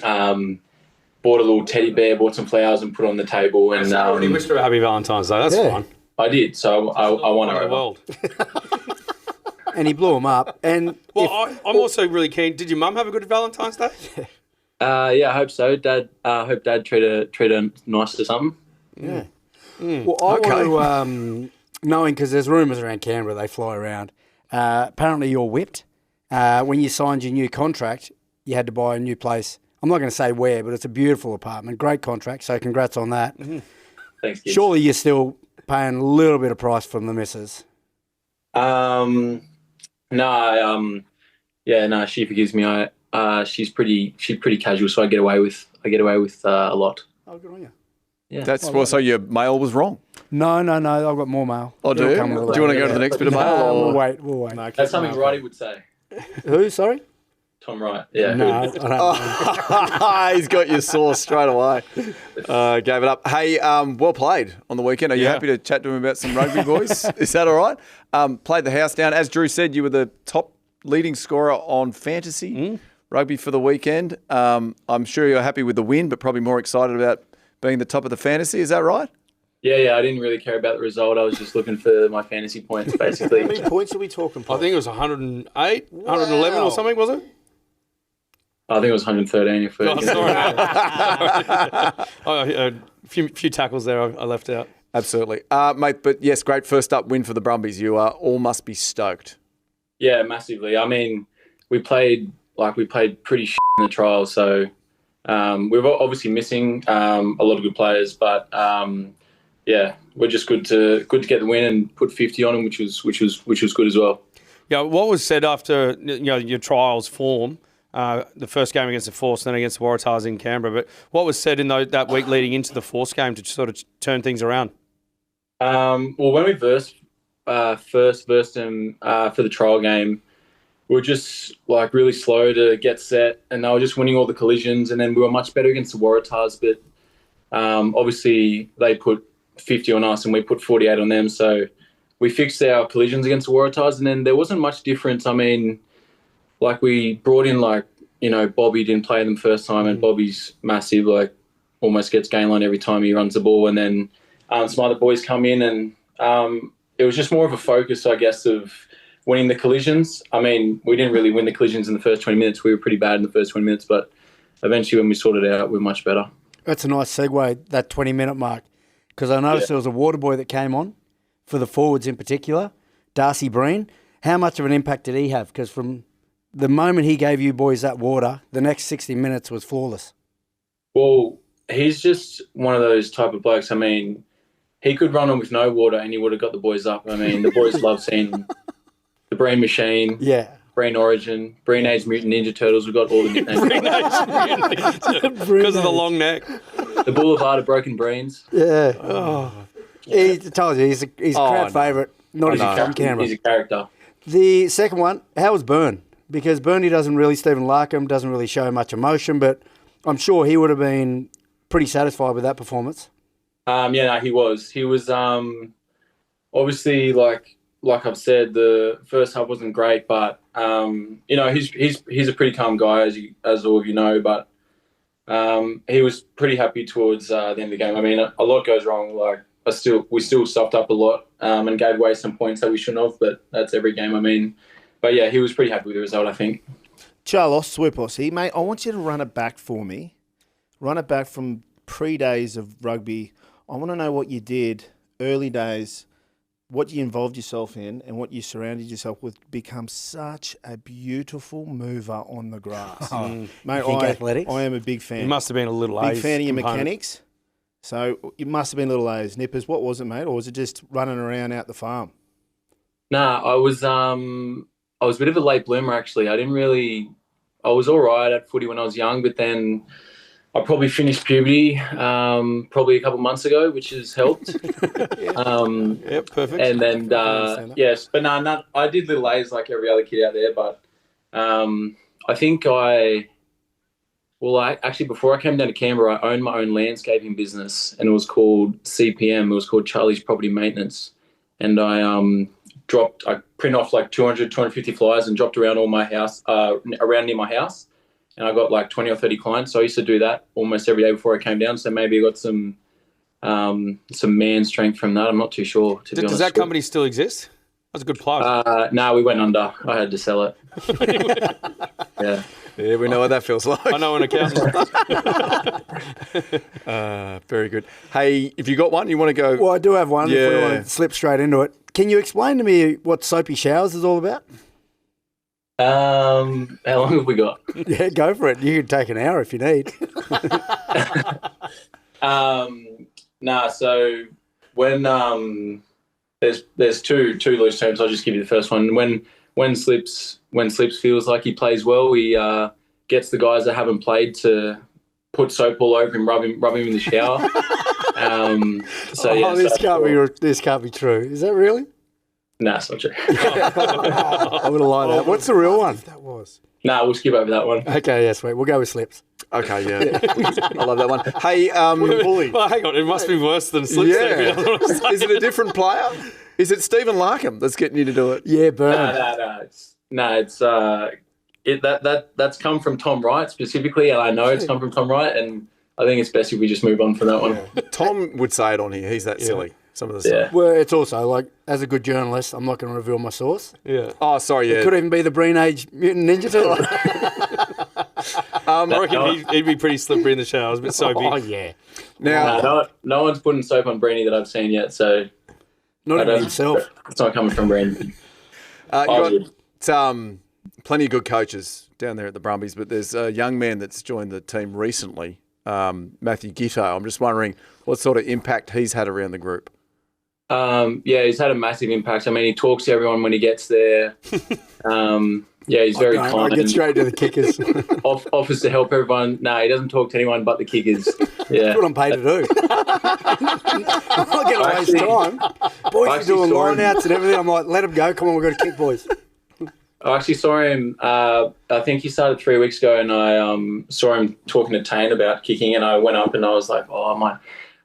S6: Bought a little teddy bear, bought some flowers, and put on the table. And
S4: I already wished her a happy Valentine's Day. That's fine.
S6: I did. So I won her
S4: The
S6: over.
S4: world.
S5: And he blew him up. And
S4: Well, I'm also really keen. Did your mum have a good Valentine's Day?
S6: Yeah, I hope so. Dad, I hope Dad treat her nice to something.
S5: well, I want to, knowing because there's rumours around Canberra, they fly around. Apparently, you're whipped. When you signed your new contract, you had to buy a new place. I'm not going to say where, but it's a beautiful apartment. Great contract. So congrats on that.
S6: Thanks, kids.
S5: Surely you're still paying a little bit of price from the missus.
S6: She forgives me. She's pretty casual, so I get away with a lot.
S5: Oh, good on you.
S6: Yeah.
S3: That's so your mail was wrong.
S5: No, I've got more mail.
S3: Oh, do you?
S5: It'll come
S3: Do
S5: with
S3: you want to
S5: it.
S3: go to the next bit of mail?
S5: No,
S3: or-
S5: we'll wait.
S2: No,
S6: That's something Righty would say.
S5: Who, sorry?
S6: Tom Wright. Yeah.
S5: No, I don't.
S3: He's got your sauce straight away. Gave it up. Hey, well played on the weekend. Are you happy to chat to him about some rugby, boys? Is that all right? Played the house down. As Drew said, you were the top leading scorer on fantasy rugby for the weekend. I'm sure you're happy with the win, but probably more excited about being the top of the fantasy. Is that right?
S6: Yeah. I didn't really care about the result. I was just looking for my fantasy points, basically.
S2: How many points are we talking for?
S4: I think it was 108, 111 or something, was it?
S6: I think it was 113.
S4: A few tackles there I left out.
S3: Absolutely. Mate, but yes, great first up win for the Brumbies. You all must be stoked.
S6: Yeah, massively. I mean, we played pretty in the trial, so we're obviously missing a lot of good players, but we're just good to get the win and put 50 on them, which was good as well.
S4: Yeah, what was said after your trials form? The first game against the Force, then against the WARATAHS in Canberra. But what was said in that week leading into the Force game to sort of turn things around?
S6: Well, when we first versed them for the trial game, we were just like really slow to get set, and they were just winning all the collisions. And then we were much better against the WARATAHS, but obviously they put 50 on us and we put 48 on them. So we fixed our collisions against the WARATAHS, and then there wasn't much difference. I mean, like we brought in Bobby didn't play them first time, and Bobby's massive, like almost gets game line every time he runs the ball. And then some other boys come in, and it was just more of a focus, I guess, of winning the collisions. I mean, we didn't really win the collisions in the first 20 minutes. We were pretty bad in the first 20 minutes, but eventually when we sorted it out, we were much better.
S5: That's a nice segue, that 20-minute mark, because I noticed there was a water boy that came on for the forwards in particular, Darcy Breen. How much of an impact did he have? Because from the moment he gave you boys that water, the next 60 minutes was flawless.
S6: Well, he's just one of those type of blokes. I mean, he could run on with no water and he would have got the boys up. I mean, the boys love seeing the Breen Machine, Breen Origin, Breen Age Mutant Ninja Turtles. We've got all the nicknames.
S4: Because of the long neck.
S6: The Boulevard of Broken Brains.
S5: Yeah. Oh. He told you, he's a crowd favourite. Not as from Canberra.
S6: He's a character.
S5: The second one, how was Byrne? Because Bernie doesn't really, Stephen Larkham doesn't really show much emotion, but I'm sure he would have been pretty satisfied with that performance.
S6: He was. He was obviously like I've said, the first half wasn't great, but he's a pretty calm guy, as all of you know. But he was pretty happy towards the end of the game. I mean, a lot goes wrong. Like we still stuffed up a lot and gave away some points that we shouldn't have. But that's every game. I mean, but yeah, he was pretty happy with the result, I think.
S2: Charles, Swoop, Aussie, mate, I want you to run it back for me. Run it back from pre-days of rugby. I want to know what you did, early days, what you involved yourself in and what you surrounded yourself with to become such a beautiful mover on the grass. Mate, I am a big fan.
S4: You must have been a little
S2: big fan of your mechanics. So it must have been little A's. Nippers, what was it, mate? Or was it just running around out the farm?
S6: Nah, I was a bit of a late bloomer, actually. I was all right at footy when I was young, but then I probably finished puberty probably a couple of months ago, which has helped.
S4: Perfect.
S6: And then, yes, but no, I did little A's like every other kid out there, but I think actually before I came down to Canberra, I owned my own landscaping business, and it was called CPM. It was called Charlie's Property Maintenance. And I print off like 200, 250 flyers and dropped around all my house, around near my house. And I got like 20 or 30 clients. So I used to do that almost every day before I came down. So maybe I got some man strength from that. I'm not too sure, to be honest.
S4: Does that company still exist? That's a good plug.
S6: No, we went under. I had to sell it. Yeah.
S3: Yeah, we know what that feels like.
S4: I know an accountant.
S3: Very good. Hey, if you got one, you want to go?
S5: Well, I do have one. If we want to slip straight into it. Can you explain to me what Soapy Showers is all about?
S6: How long have we got?
S5: Yeah, go for it. You can take an hour if you need.
S6: So when there's two loose terms, I'll just give you the first one. When Slips feels like he plays well, he gets the guys that haven't played to put soap all over him, rub him in the shower.
S5: This can't be true. Is that really?
S6: Nah, it's not true.
S5: I would have liked that. What's the real one?
S3: That was.
S6: Nah, we'll skip over that one.
S5: Okay, yeah, sweet. We'll go with Slips.
S3: Okay, yeah. I love that one. Hey,
S4: well, hang on. It must be worse than Slips.
S3: Yeah. Is it a different player? Is it Stephen Larkham that's getting you to do it?
S5: Yeah, Burn.
S6: That's come from Tom Wright specifically, and I know it's come from Tom Wright, and I think it's best if we just move on from that one.
S3: Yeah. Tom would say it on here. He's that silly. Some of the stuff.
S6: Yeah.
S5: Well, it's also like, as a good journalist, I'm not going to reveal my source.
S4: Yeah.
S3: Oh, sorry. Yeah.
S5: It could even be the Breen Age Mutant Ninja Turtle.
S4: I reckon he'd be pretty slippery in the showers, but soapy.
S5: Oh yeah.
S3: Now,
S6: no one's putting soap on Breeny that I've seen yet, so
S5: not even himself.
S6: It's not coming from Breeny.
S3: You got plenty of good coaches down there at the Brumbies, but there's a young man that's joined the team recently, Matthew Gitto. I'm just wondering what sort of impact he's had around the group.
S6: He's had a massive impact. I mean, he talks to everyone when he gets there. He's very kind.
S5: I get straight to the kickers.
S6: Offers to help everyone. No, he doesn't talk to anyone but the kickers. Yeah.
S5: That's what I'm paid to do. I'm not going to waste time. Boys are doing line-outs and everything. I'm like, let them go. Come on, we've got to kick, boys.
S6: I actually saw him. I think he started 3 weeks ago, and I saw him talking to Tane about kicking. And I went up and I was like, "Oh, I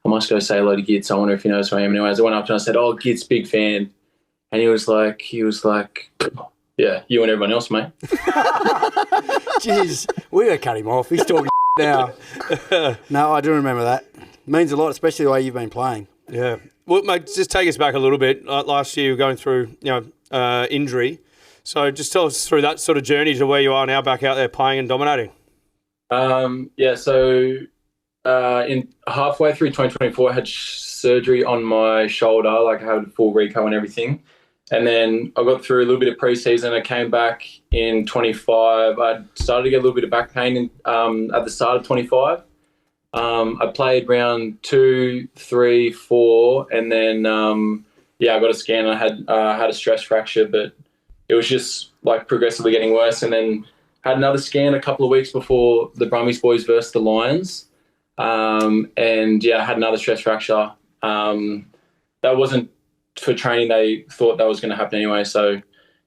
S6: must go say hello to Gitz. I wonder if he knows who I am." Anyways, I went up and I said, "Oh, Gitz, big fan." And he was like, "Yeah, you and everyone else, mate."
S5: Jeez, we gotta cut him off. He's talking now. No, I do remember that. Means a lot, especially the way you've been playing.
S4: Yeah. Well, mate, just take us back a little bit. Last year, you were going through, injury. So just tell us through that sort of journey to where you are now, back out there playing and dominating.
S6: So in halfway through 2024, I had surgery on my shoulder, like I had full reco and everything. And then I got through a little bit of preseason. I came back in 25. I started to get a little bit of back pain at the start of 25. I played round 2, 3, 4, and then I got a scan. I had a stress fracture, but it was just like progressively getting worse. And then had another scan a couple of weeks before the Brumbies boys versus the Lions, I had another stress fracture. That wasn't for training. They thought that was going to happen anyway. So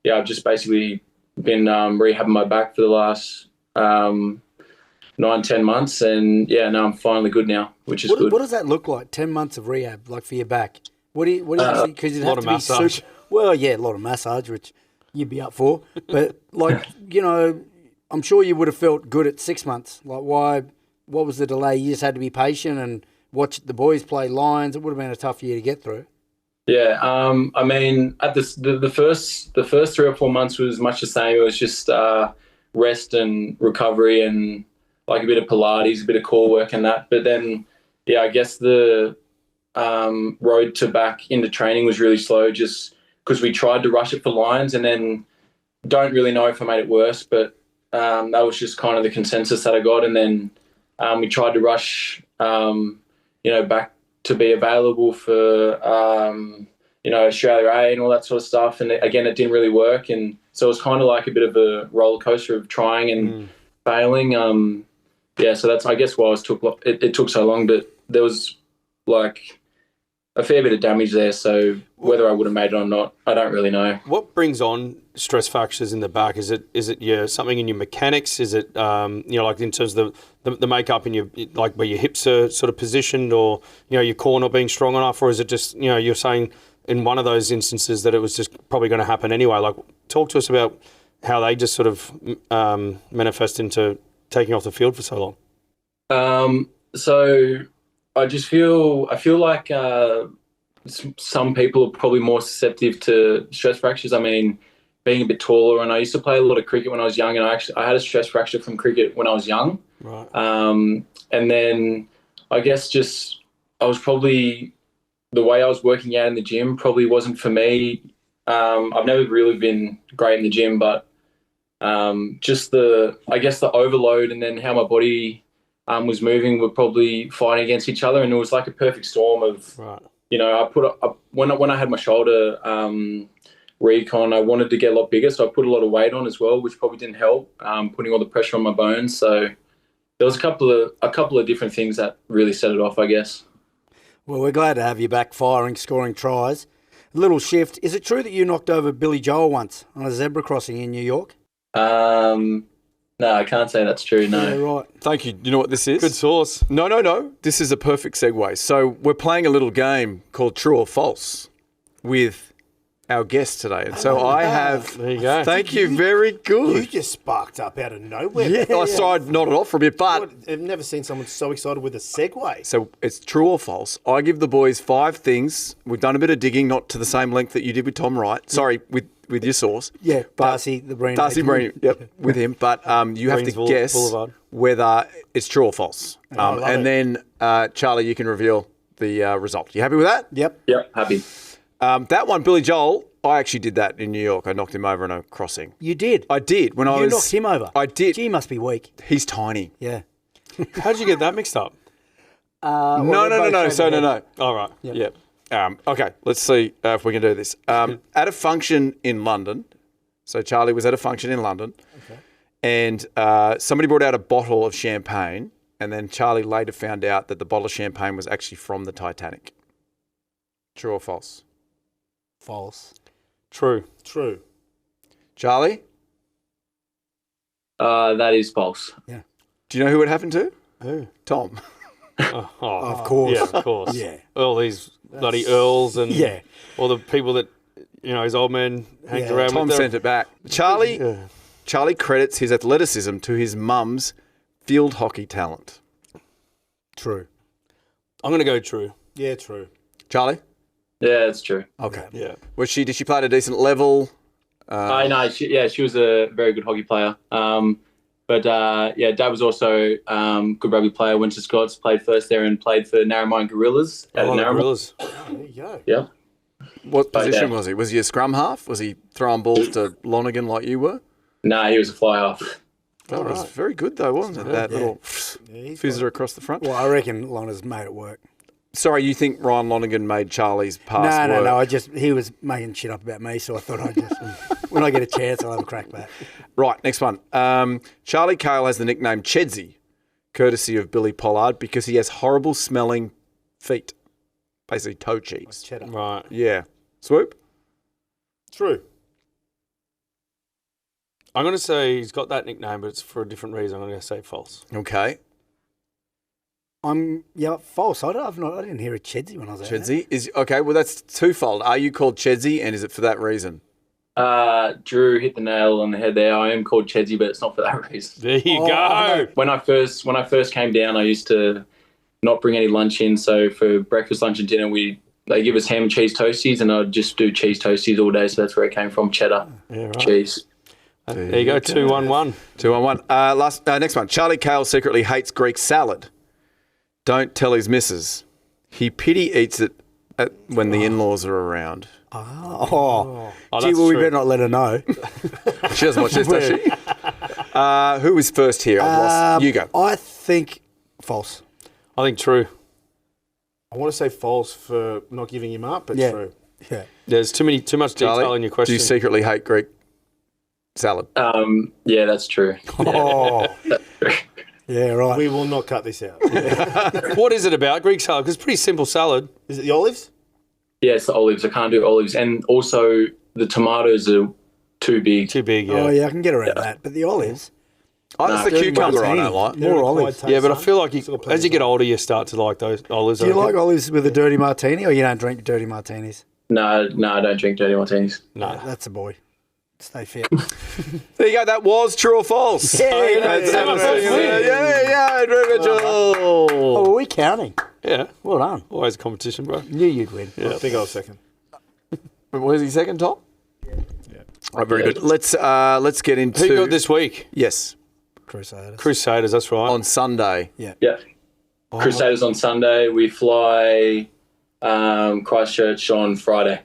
S6: I've just basically been rehabbing my back for the last 9-10 months, and now I'm finally good now, which is good.
S5: What does that look like? 10 months of rehab, like for your back. What do you think? Because you'd have to be
S4: massage.
S5: super. Well, yeah, a lot of massage, which you'd be up for. But I'm sure you would have felt good at 6 months. Like, why? What was the delay? You just had to be patient and watch the boys play Lions. It would have been a tough year to get through.
S6: Yeah, I mean, at the first 3 or 4 months was much the same. It was just rest and recovery and like a bit of Pilates, a bit of core work and that. But then, I guess the road to back into training was really slow, just because we tried to rush it for Lions, and then don't really know if I made it worse, but that was just kind of the consensus that I got. And then we tried to rush, back to be available for, Australia A and all that sort of stuff. And again, it didn't really work. And so it was kind of like a bit of a roller coaster of trying and failing. So that's, I guess, why it took so long. But there was like a fair bit of damage there. So whether I would have made it or not, I don't really know.
S4: What brings on stress fractures in the back? Is it something in your mechanics? Is it like in terms of the makeup in your, like where your hips are sort of positioned, or your core not being strong enough, or is it just you're saying in one of those instances that it was just probably going to happen anyway? Like, talk to us about how they just sort of manifest into taking off the field for so long.
S6: So I feel like some people are probably more susceptible to stress fractures. I mean, being a bit taller, and I used to play a lot of cricket when I was young, and I had a stress fracture from cricket when I was young.
S4: Right.
S6: And then I guess just I was probably, the way I was working out in the gym probably wasn't for me. I've never really been great in the gym, but just the overload and then how my body was moving were probably fighting against each other, and it was like a perfect storm of,
S4: right.
S6: When I had my shoulder recon, I wanted to get a lot bigger, so I put a lot of weight on as well, which probably didn't help, putting all the pressure on my bones. So there was a couple of different things that really set it off, I guess.
S5: Well, we're glad to have you back firing, scoring tries. A little shift. Is it true that you knocked over Billy Joel once on a zebra crossing in New York?
S6: No, I can't say that's true, no.
S5: Yeah, right.
S3: Thank you. You know what this is?
S4: Good source.
S3: No. This is a perfect segue. So we're playing a little game called True or False with our guest today. And so I have...
S4: There you go.
S3: Thank you. Very good.
S7: You just sparked up out of nowhere.
S3: Yeah. I saw I'd nodded off for a bit, but...
S7: I've never seen someone so excited with a segue.
S3: So it's true or false. I give the boys 5 things. We've done a bit of digging, not to the same length that you did with Tom Wright. Sorry, with your source.
S5: Yeah,
S3: But
S5: Darcy, the brain.
S3: Yep, with him. But you have to
S4: Greensville
S3: guess
S4: Boulevard.
S3: whether it's true or false.
S7: love
S3: And
S7: it.
S3: then, Charlie, you can reveal the result. You happy with that?
S5: Yep.
S6: Yep, happy.
S3: That one, Billy Joel, I actually did that in New York. I knocked him over on a crossing.
S5: You did?
S3: I did. When I
S5: You
S3: was...
S5: knocked him over?
S3: I did.
S5: Gee, must be weak.
S3: He's tiny.
S5: Yeah.
S4: How did you get that mixed up?
S3: No. So no.
S4: All right.
S3: Yep. Okay, let's see if we can do this. At a function in London, so Charlie was at a function in London, and somebody brought out a bottle of champagne, and then Charlie later found out that the bottle of champagne was actually from the Titanic. True or false?
S7: False.
S4: True.
S7: True.
S3: Charlie?
S6: That is false.
S3: Do you know who it happened to?
S5: Who?
S3: Tom.
S4: Oh,
S5: Of course.
S4: yeah, of course.
S5: Yeah.
S4: All these bloody earls and
S5: Yeah.
S4: all the people that, his old man hangs
S5: Yeah.
S4: around
S3: Tom
S4: with.
S3: sent it back. Charlie credits his athleticism to his mum's field hockey talent.
S5: True.
S4: I'm going to go true.
S7: Yeah, true.
S3: Charlie?
S6: Yeah, it's true.
S3: Okay.
S4: Yeah.
S3: Did she play at a decent level?
S6: I know. She was a very good hockey player. But Dad was also good rugby player. Went to Scots, played first there, and played for Narromine Gorillas. Out of Narromine.
S4: Gorillas.
S7: There you go.
S6: Yeah.
S3: What position
S6: yeah.
S3: was he? Was he a scrum half? Was he throwing balls to Lonergan like you were?
S6: Nah, he was a fly half.
S3: Oh, it was very good though, wasn't it? That little
S7: he's
S3: fizzer across the front.
S5: Well, I reckon Lona's made it work.
S3: Sorry, you think Ryan Lonergan made Charlie's pass work?
S5: No. He was making shit up about me, so I thought I'd just, when I get a chance, I'll have a crack back.
S3: Right, next one. Charlie Cale has the nickname Chedsy, courtesy of Billy Pollard, because he has horrible smelling feet. Basically toe cheeks.
S7: Cheddar.
S4: Right.
S3: Yeah. Swoop?
S7: True.
S4: I'm going to say he's got that nickname, but it's for a different reason. I'm going to say false.
S3: Okay.
S5: False. I didn't hear a Chedsy when I was out there.
S3: Chedsy is okay. Well, that's twofold. Are you called Chedsy, and is it for that reason?
S6: Drew hit the nail on the head there. I am called Chedsy, but it's not for that reason.
S4: There you go.
S6: When I first came down, I used to not bring any lunch in. So for breakfast, lunch, and dinner, they give us ham and cheese toasties, and I'd just do cheese toasties all day. So that's where it came from, cheddar, cheese.
S4: There you go, 2-1-1.
S3: 2-1-1. Next one. Charlie Cale secretly hates Greek salad. Don't tell his missus. He pity eats it when the in-laws are around.
S5: Oh,
S4: that's
S5: gee, well, we
S4: true.
S5: better not let her know.
S3: She doesn't watch this, does she? Who was first here? I've lost. You go.
S5: I think false.
S4: I think true.
S7: I want to say false for not giving him up, but
S5: Yeah.
S7: true.
S5: Yeah.
S4: There's too much detail
S3: Charlie,
S4: in your question.
S3: do you secretly hate Greek salad?
S6: Yeah, that's true.
S5: Oh, yeah, right.
S7: We will not cut this out.
S4: What is it about Greek salad? Because it's pretty simple salad.
S7: Is it the olives?
S6: Yeah, it's the olives. I can't do olives. And also the tomatoes are too big.
S4: Too big, yeah.
S5: Oh, yeah, I can get around that. But the olives,
S3: It's the cucumber I don't like.
S5: more olives.
S4: Yeah, but I feel like as you get older, you start to like those olives.
S5: Do you like olives with a dirty martini, or you don't drink dirty martinis?
S6: No, I don't drink dirty martinis.
S4: No.
S5: That's a boy. Stay fit.
S3: There you go. That was true or false.
S5: Yeah,
S3: Joel.
S5: are we counting?
S4: Yeah.
S5: Well done.
S4: Always a competition, bro.
S5: Knew you'd win.
S7: I think I was second.
S3: Where's he second, Tom? Yeah. All right, very good. Let's get into.
S4: Who got this week?
S3: Yes,
S4: Crusaders, that's right.
S3: on Sunday.
S6: Yeah. Crusaders on Sunday. We fly Christchurch on Friday.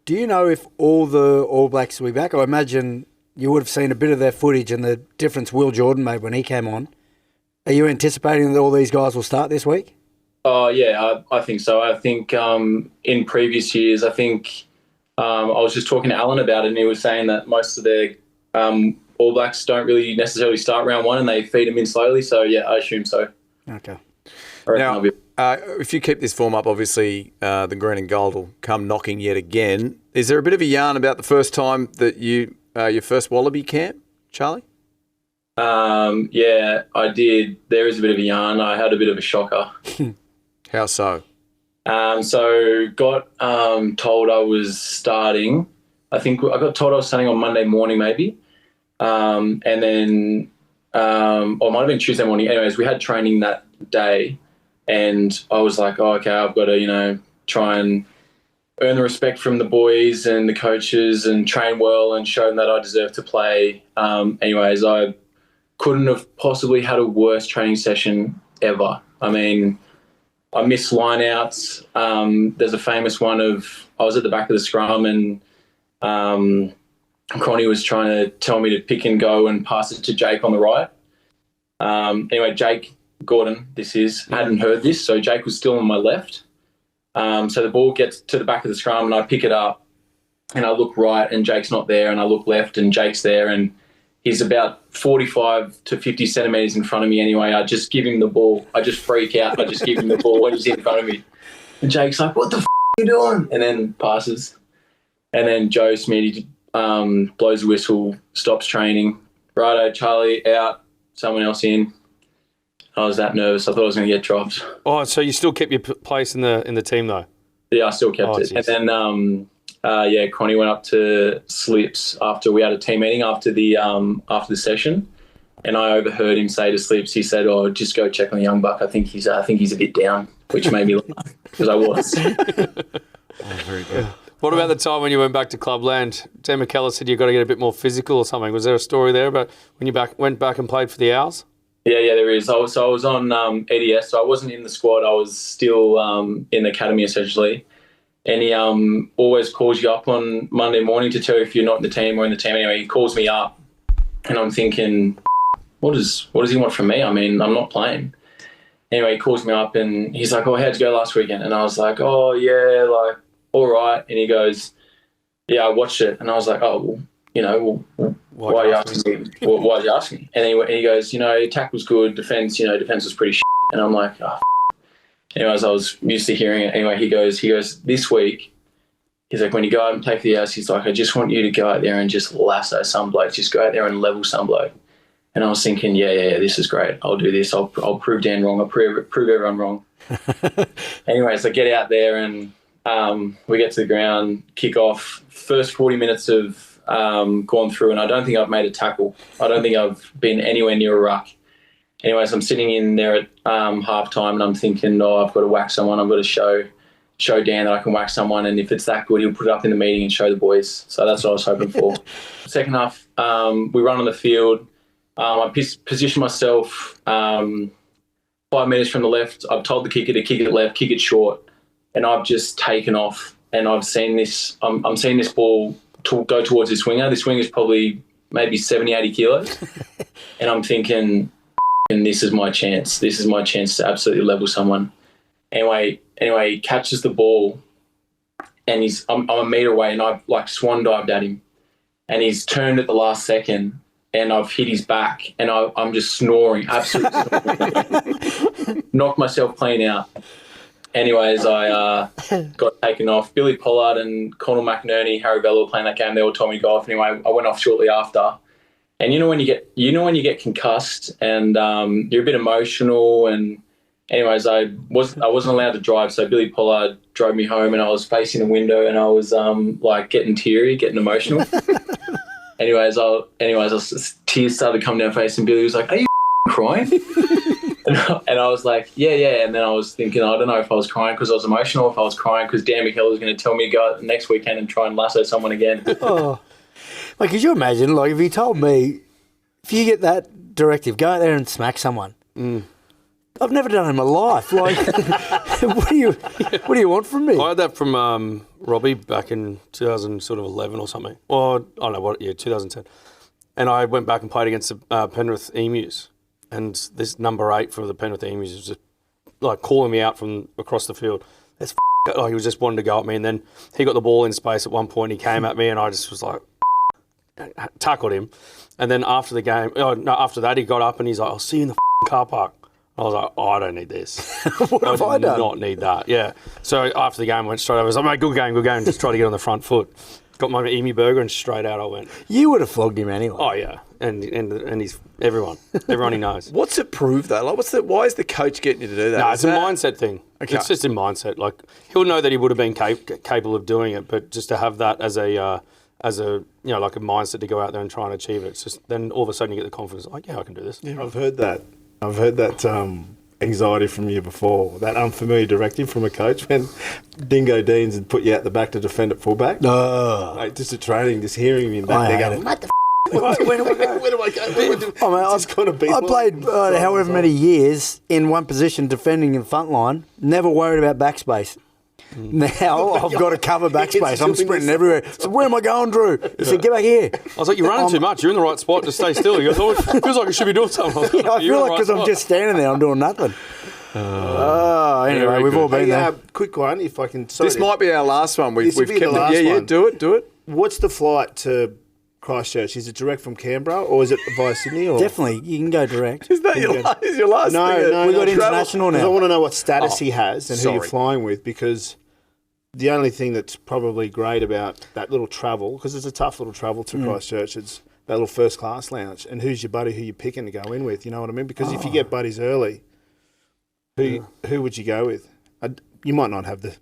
S5: Do you know if all the All Blacks will be back? I imagine you would have seen a bit of their footage and the difference Will Jordan made when he came on. Are you anticipating that all these guys will start this week?
S6: Oh, yeah, I think so. I think in previous years, I was just talking to Alan about it, and he was saying that most of their All Blacks don't really necessarily start round one, and they feed them in slowly. So, yeah, I assume so.
S5: Okay.
S6: I reckon
S3: Now,
S6: I'll be-
S3: if you keep this form up, obviously the green and gold will come knocking yet again. Is there a bit of a yarn about the first time that your first Wallaby camp, Charlie?
S6: Yeah, I did. There is a bit of a yarn. I had a bit of a shocker.
S3: How so?
S6: So got told I was starting. I think I got told I was starting on Monday morning maybe. And then, or it might have been Tuesday morning. Anyways, we had training that day. And I was like, oh, okay, I've got to, try and earn the respect from the boys and the coaches and train well and show them that I deserve to play. Anyways, I couldn't have possibly had a worse training session ever. I mean, I missed lineouts. There's a famous one of I was at the back of the scrum and Connie was trying to tell me to pick and go and pass it to Jake on the right. Anyway, Jake Gordon, hadn't heard this, so Jake was still on my left. So the ball gets to the back of the scrum and I pick it up and I look right and Jake's not there, and I look left and Jake's there, and he's about 45 to 50 centimetres in front of me anyway. I just give him the ball. I just freak out. I just give him the ball when he's in front of me. And Jake's like, what the are you doing? And then passes. And then Joe Smitty blows the whistle, stops training. righto, Charlie out, someone else in. I was that nervous. I thought I was going to get dropped.
S4: Oh, so you still kept your place in the team though?
S6: Yeah, I still kept it.
S4: Geez.
S6: And then, Connie went up to Slips after we had a team meeting after the session, and I overheard him say to Slips, he said, "Oh, just go check on the young buck. I think he's a bit down," which made me laugh because I was.
S3: Very good.
S4: What about the time when you went back to Clubland? Temu Keller said you've got to get a bit more physical or something. Was there a story there about when you went back and played for the Owls?
S6: Yeah, there is. I was on EDS, so I wasn't in the squad. I was still in the academy essentially. And he always calls you up on Monday morning to tell you if you're not in the team or in the team. Anyway, he calls me up, and I'm thinking, what does he want from me? I mean, I'm not playing. Anyway, he calls me up, and he's like, "Oh, how'd you go last weekend?" And I was like, "Oh, yeah, like, all right." And he goes, "Yeah, I watched it." And I was like, "Oh, well, why are you asking me? Why did you ask me?" And he goes, "Attack was good, defense was pretty shit." And I'm like, "Oh." Anyways, I was used to hearing it. Anyway, he goes, "This week," he's like, "when you go out and play for the Aussie," he's like, "I just want you to go out there and just lasso some bloke, just go out there and level some bloke." And I was thinking, yeah, this is great. I'll do this. I'll prove Dan wrong. I'll prove everyone wrong. Anyways, I get out there and we get to the ground, kick off. First 40 minutes of gone through, and I don't think I've made a tackle. I don't think I've been anywhere near a ruck. Anyways, I'm sitting in there at halftime, and I'm thinking, I've got to whack someone. I've got to show Dan that I can whack someone, and if it's that good, he'll put it up in the meeting and show the boys. So that's what I was hoping for. Second half, we run on the field. I position myself 5 metres from the left. I've told the kicker to kick it left, kick it short, and I've just taken off. And I've seen this. I'm seeing this ball go towards this winger. This winger's probably maybe 70, 80 kilos, and I'm thinking, and this is my chance. This is my chance to absolutely level someone. Anyway, he catches the ball, and I'm a metre away, and I've like swan dived at him, and he's turned at the last second, and I've hit his back, and I'm just snoring, absolutely snoring. Knocked myself clean out. Anyways, I got taken off. Billy Pollard and Conal McInerney, Harry Vella were playing that game. They all told me to go off. Anyway, I went off shortly after. And when you get concussed and you're a bit emotional, and anyways, I wasn't allowed to drive, so Billy Pollard drove me home, and I was facing the window, and I was getting teary, getting emotional. anyways, tears started coming down my face, and Billy was like, "Are you crying?" and I was like, yeah. And then I was thinking, I don't know if I was crying because I was emotional, if I was crying because Dan McKellar was going to tell me to go out next weekend and try and lasso someone again.
S5: Oh. Like, could you imagine, like, if you told me, if you get that directive, go out there and smack someone. I've never done it in my life. Like, what do you want from me?
S4: I had that from Robbie back in 2011 or something. Or, I don't know what, 2010. And I went back and played against the Penrith Emus. And this number 8 for the Penrith Emus was just, like, calling me out from across the field. That's he was just wanting to go at me. And then he got the ball in space at one point. He came at me, and I just was like, tackled him. And then after the game, after that, he got up and he's like, "I'll see you in the car park." I was like, "Oh, I don't need this."
S5: What have I done?
S4: I do not need that. Yeah. So after the game, I went straight over. I was like, "Mate, good game." Just try to get on the front foot. Got my emu burger and straight out I went.
S5: You would have flogged him anyway.
S4: Oh yeah, and he's everyone he knows.
S3: What's it prove though? Like, why is the coach getting you to do that?
S4: No, it's a mindset thing. Okay. It's just a mindset. Like, he'll know that he would have been capable of doing it, but just to have that as a like a mindset to go out there and try and achieve it. It's just then all of a sudden you get the confidence, like, yeah, I can do this.
S7: Yeah, I've heard that anxiety from you before, that unfamiliar directive from a coach when Dingo Deans had put you out the back to defend at fullback.
S5: No.
S7: Like, just a training, just hearing him back there going, "What the where do I go? Where do I go?
S5: I played however many years in one position defending in the front line, never worried about backspace. Now I've got to cover backspace. I'm sprinting everywhere. So where am I going, Drew? He said, "Get back here."
S4: I was like, "You're running too much. You're in the right spot. Just stay still." He goes, "Oh, it feels like I should be doing something." I
S5: feel like because I'm just standing there, I'm doing nothing. Anyway, we've all been there.
S7: Quick one, if I can.
S3: This might be our last one. We've kept
S7: the last
S3: it. Yeah,
S7: one.
S3: do it.
S7: What's the flight to Christchurch? Is it direct from Canberra or is it via Sydney? Or?
S5: Definitely, you can go direct.
S3: Is that your last?
S7: No.
S5: We got international now.
S7: I want to know what status he has and who you're flying with, because the only thing that's probably great about that little travel, because it's a tough little travel to Christchurch, it's
S2: that little first class lounge, and who's your buddy who you're picking to go in with, you know what I mean? Because if you get buddies early, who would you go with? You might not have the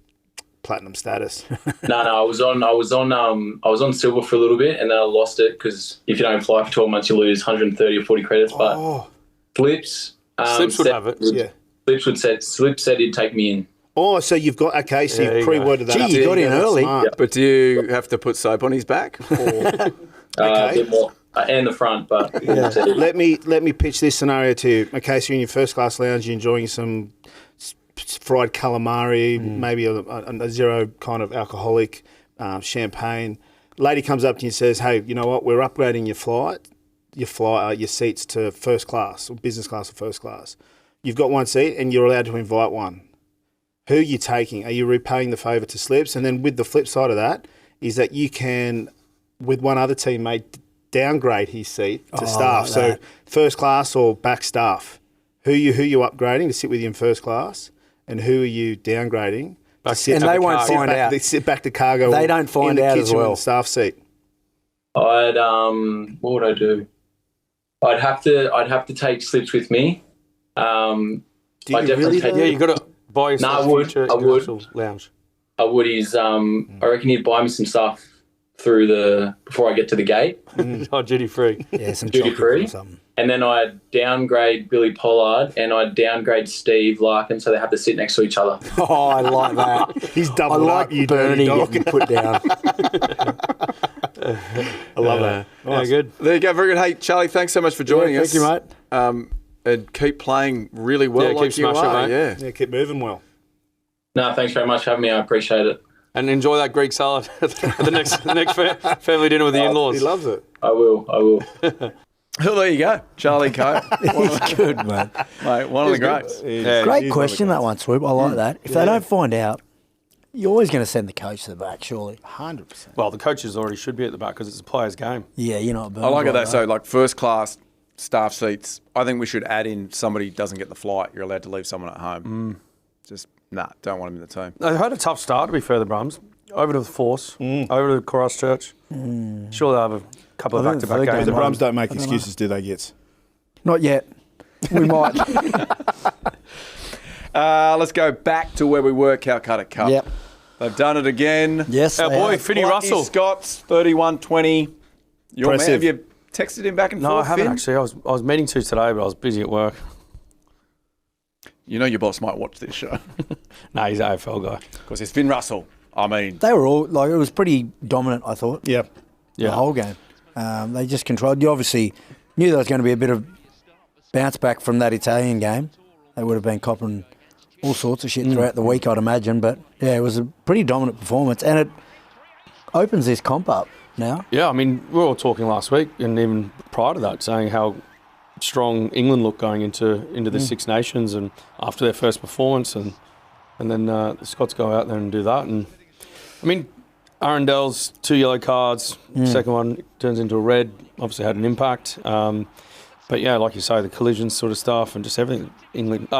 S2: platinum status.
S6: No, I was on silver for a little bit, and then I lost it because if you don't fly for 12 months, you lose 130 or 40 credits. But Flips
S4: would have it.
S2: Yeah.
S6: Flip said he'd take me in.
S2: Oh, so you've got, okay, so you've pre-worded that.
S5: Gee, you got in early.
S3: But do you have to put soap on his back? Or?
S6: A bit more. And the front, but
S2: let me pitch this scenario to you. Okay, so you're in your first class lounge, you're enjoying some fried calamari, maybe a zero kind of alcoholic champagne. Lady comes up to you and says, "Hey, you know what? We're upgrading your seats to first class or business class or first class. You've got one seat, and you're allowed to invite one. Who are you taking? Are you repaying the favour to Slips? And then with the flip side of that is that you can, with one other teammate, downgrade his seat to staff.
S5: Like
S2: so
S5: that.
S2: first class or back staff. Who you upgrading to sit with you in first class, and who are you downgrading to sit?
S5: And they won't find out.
S2: They sit back to cargo.
S5: They don't find
S2: in the
S5: out
S2: kitchen
S5: as well.
S2: with the staff seat.
S6: what would I do? I'd have to take Slips with me.
S2: Do you
S6: I'd definitely
S2: really?
S6: take.
S4: Yeah, you got to buy yourself
S6: No, I would.
S4: future
S6: I would.
S4: international lounge.
S6: I would. I reckon he'd buy me some stuff before I get to the gate,
S4: Oh, duty free.
S5: Yeah, some
S6: Duty
S5: chocolate
S6: free?
S5: or something.
S6: and then I'd downgrade Billy Pollard and I'd downgrade Steve Larkin so they have to sit next to each other.
S5: Oh, I like that.
S2: He's
S5: I
S2: doubled
S5: like
S2: up, you
S5: Bernie
S2: dirty dog.
S5: getting put down.
S2: I love that.
S4: Yeah, good.
S3: There you go. Very good. Hey, Charlie, thanks so much for joining us.
S5: Thank you, mate.
S3: And keep playing really well.
S4: Yeah, keep
S3: like you
S4: smashing it,
S3: are.
S4: mate.
S3: Yeah.
S2: Yeah, keep moving well.
S6: No, thanks very much for having me. I appreciate it.
S4: And enjoy that Greek salad at the next family dinner with the in-laws.
S2: He loves it.
S6: I will.
S3: Well, there you go. Charlie Cale.
S5: He's good, man.
S3: Mate, one of the greats.
S4: Yeah.
S5: Great question, that one, Swoop. I like that. If they don't find out, you're always going to send the coach to the back, surely.
S2: 100%.
S4: Well, the coaches already should be at the back because it's a player's game.
S5: Yeah, you're not burned.
S3: I like it
S5: like
S3: though. So, like first class staff seats, I think we should add in somebody doesn't get the flight. You're allowed to leave someone at home. Just, don't want him in the team.
S4: They had a tough start, to be fair, the Brums. Over to the Force, over to Christchurch. Sure, they'll have a couple of
S5: I think the
S4: back-to-back
S5: third
S4: games.
S2: The
S5: game
S2: Brums don't make excuses, do they, Gits?
S5: Not yet. We might.
S3: Let's go back to where we were, Calcutta Cup.
S5: Yep.
S3: They've done it again.
S5: Yes,
S4: Our
S5: they
S4: boy,
S5: have.
S4: Finney
S3: Lucky
S4: Russell.
S3: Scots, 31-20. Your man,
S2: Impressive.
S3: have you texted him back and
S4: No,
S3: forth,
S4: I haven't
S3: Finn?
S4: actually. I was meaning to today, but I was busy at work.
S3: You know your boss might watch this show.
S4: No, he's an AFL guy.
S3: Because it's Finn Russell. I mean,
S5: They were all, like, it was pretty dominant, I thought,
S2: Yeah.
S5: the whole game. They just controlled. You obviously knew there was going to be a bit of bounce back from that Italian game. They would have been copping all sorts of shit throughout the week, I'd imagine. But, yeah, it was a pretty dominant performance. And it opens this comp up now.
S4: Yeah, I mean, we were all talking last week and even prior to that, saying how strong England looked going into the Six Nations and after their first performance, and then the Scots go out there and do that. And I mean, Arundel's 2 yellow cards, second one turns into a red, obviously had an impact. But yeah, like you say, the collision sort of stuff and just everything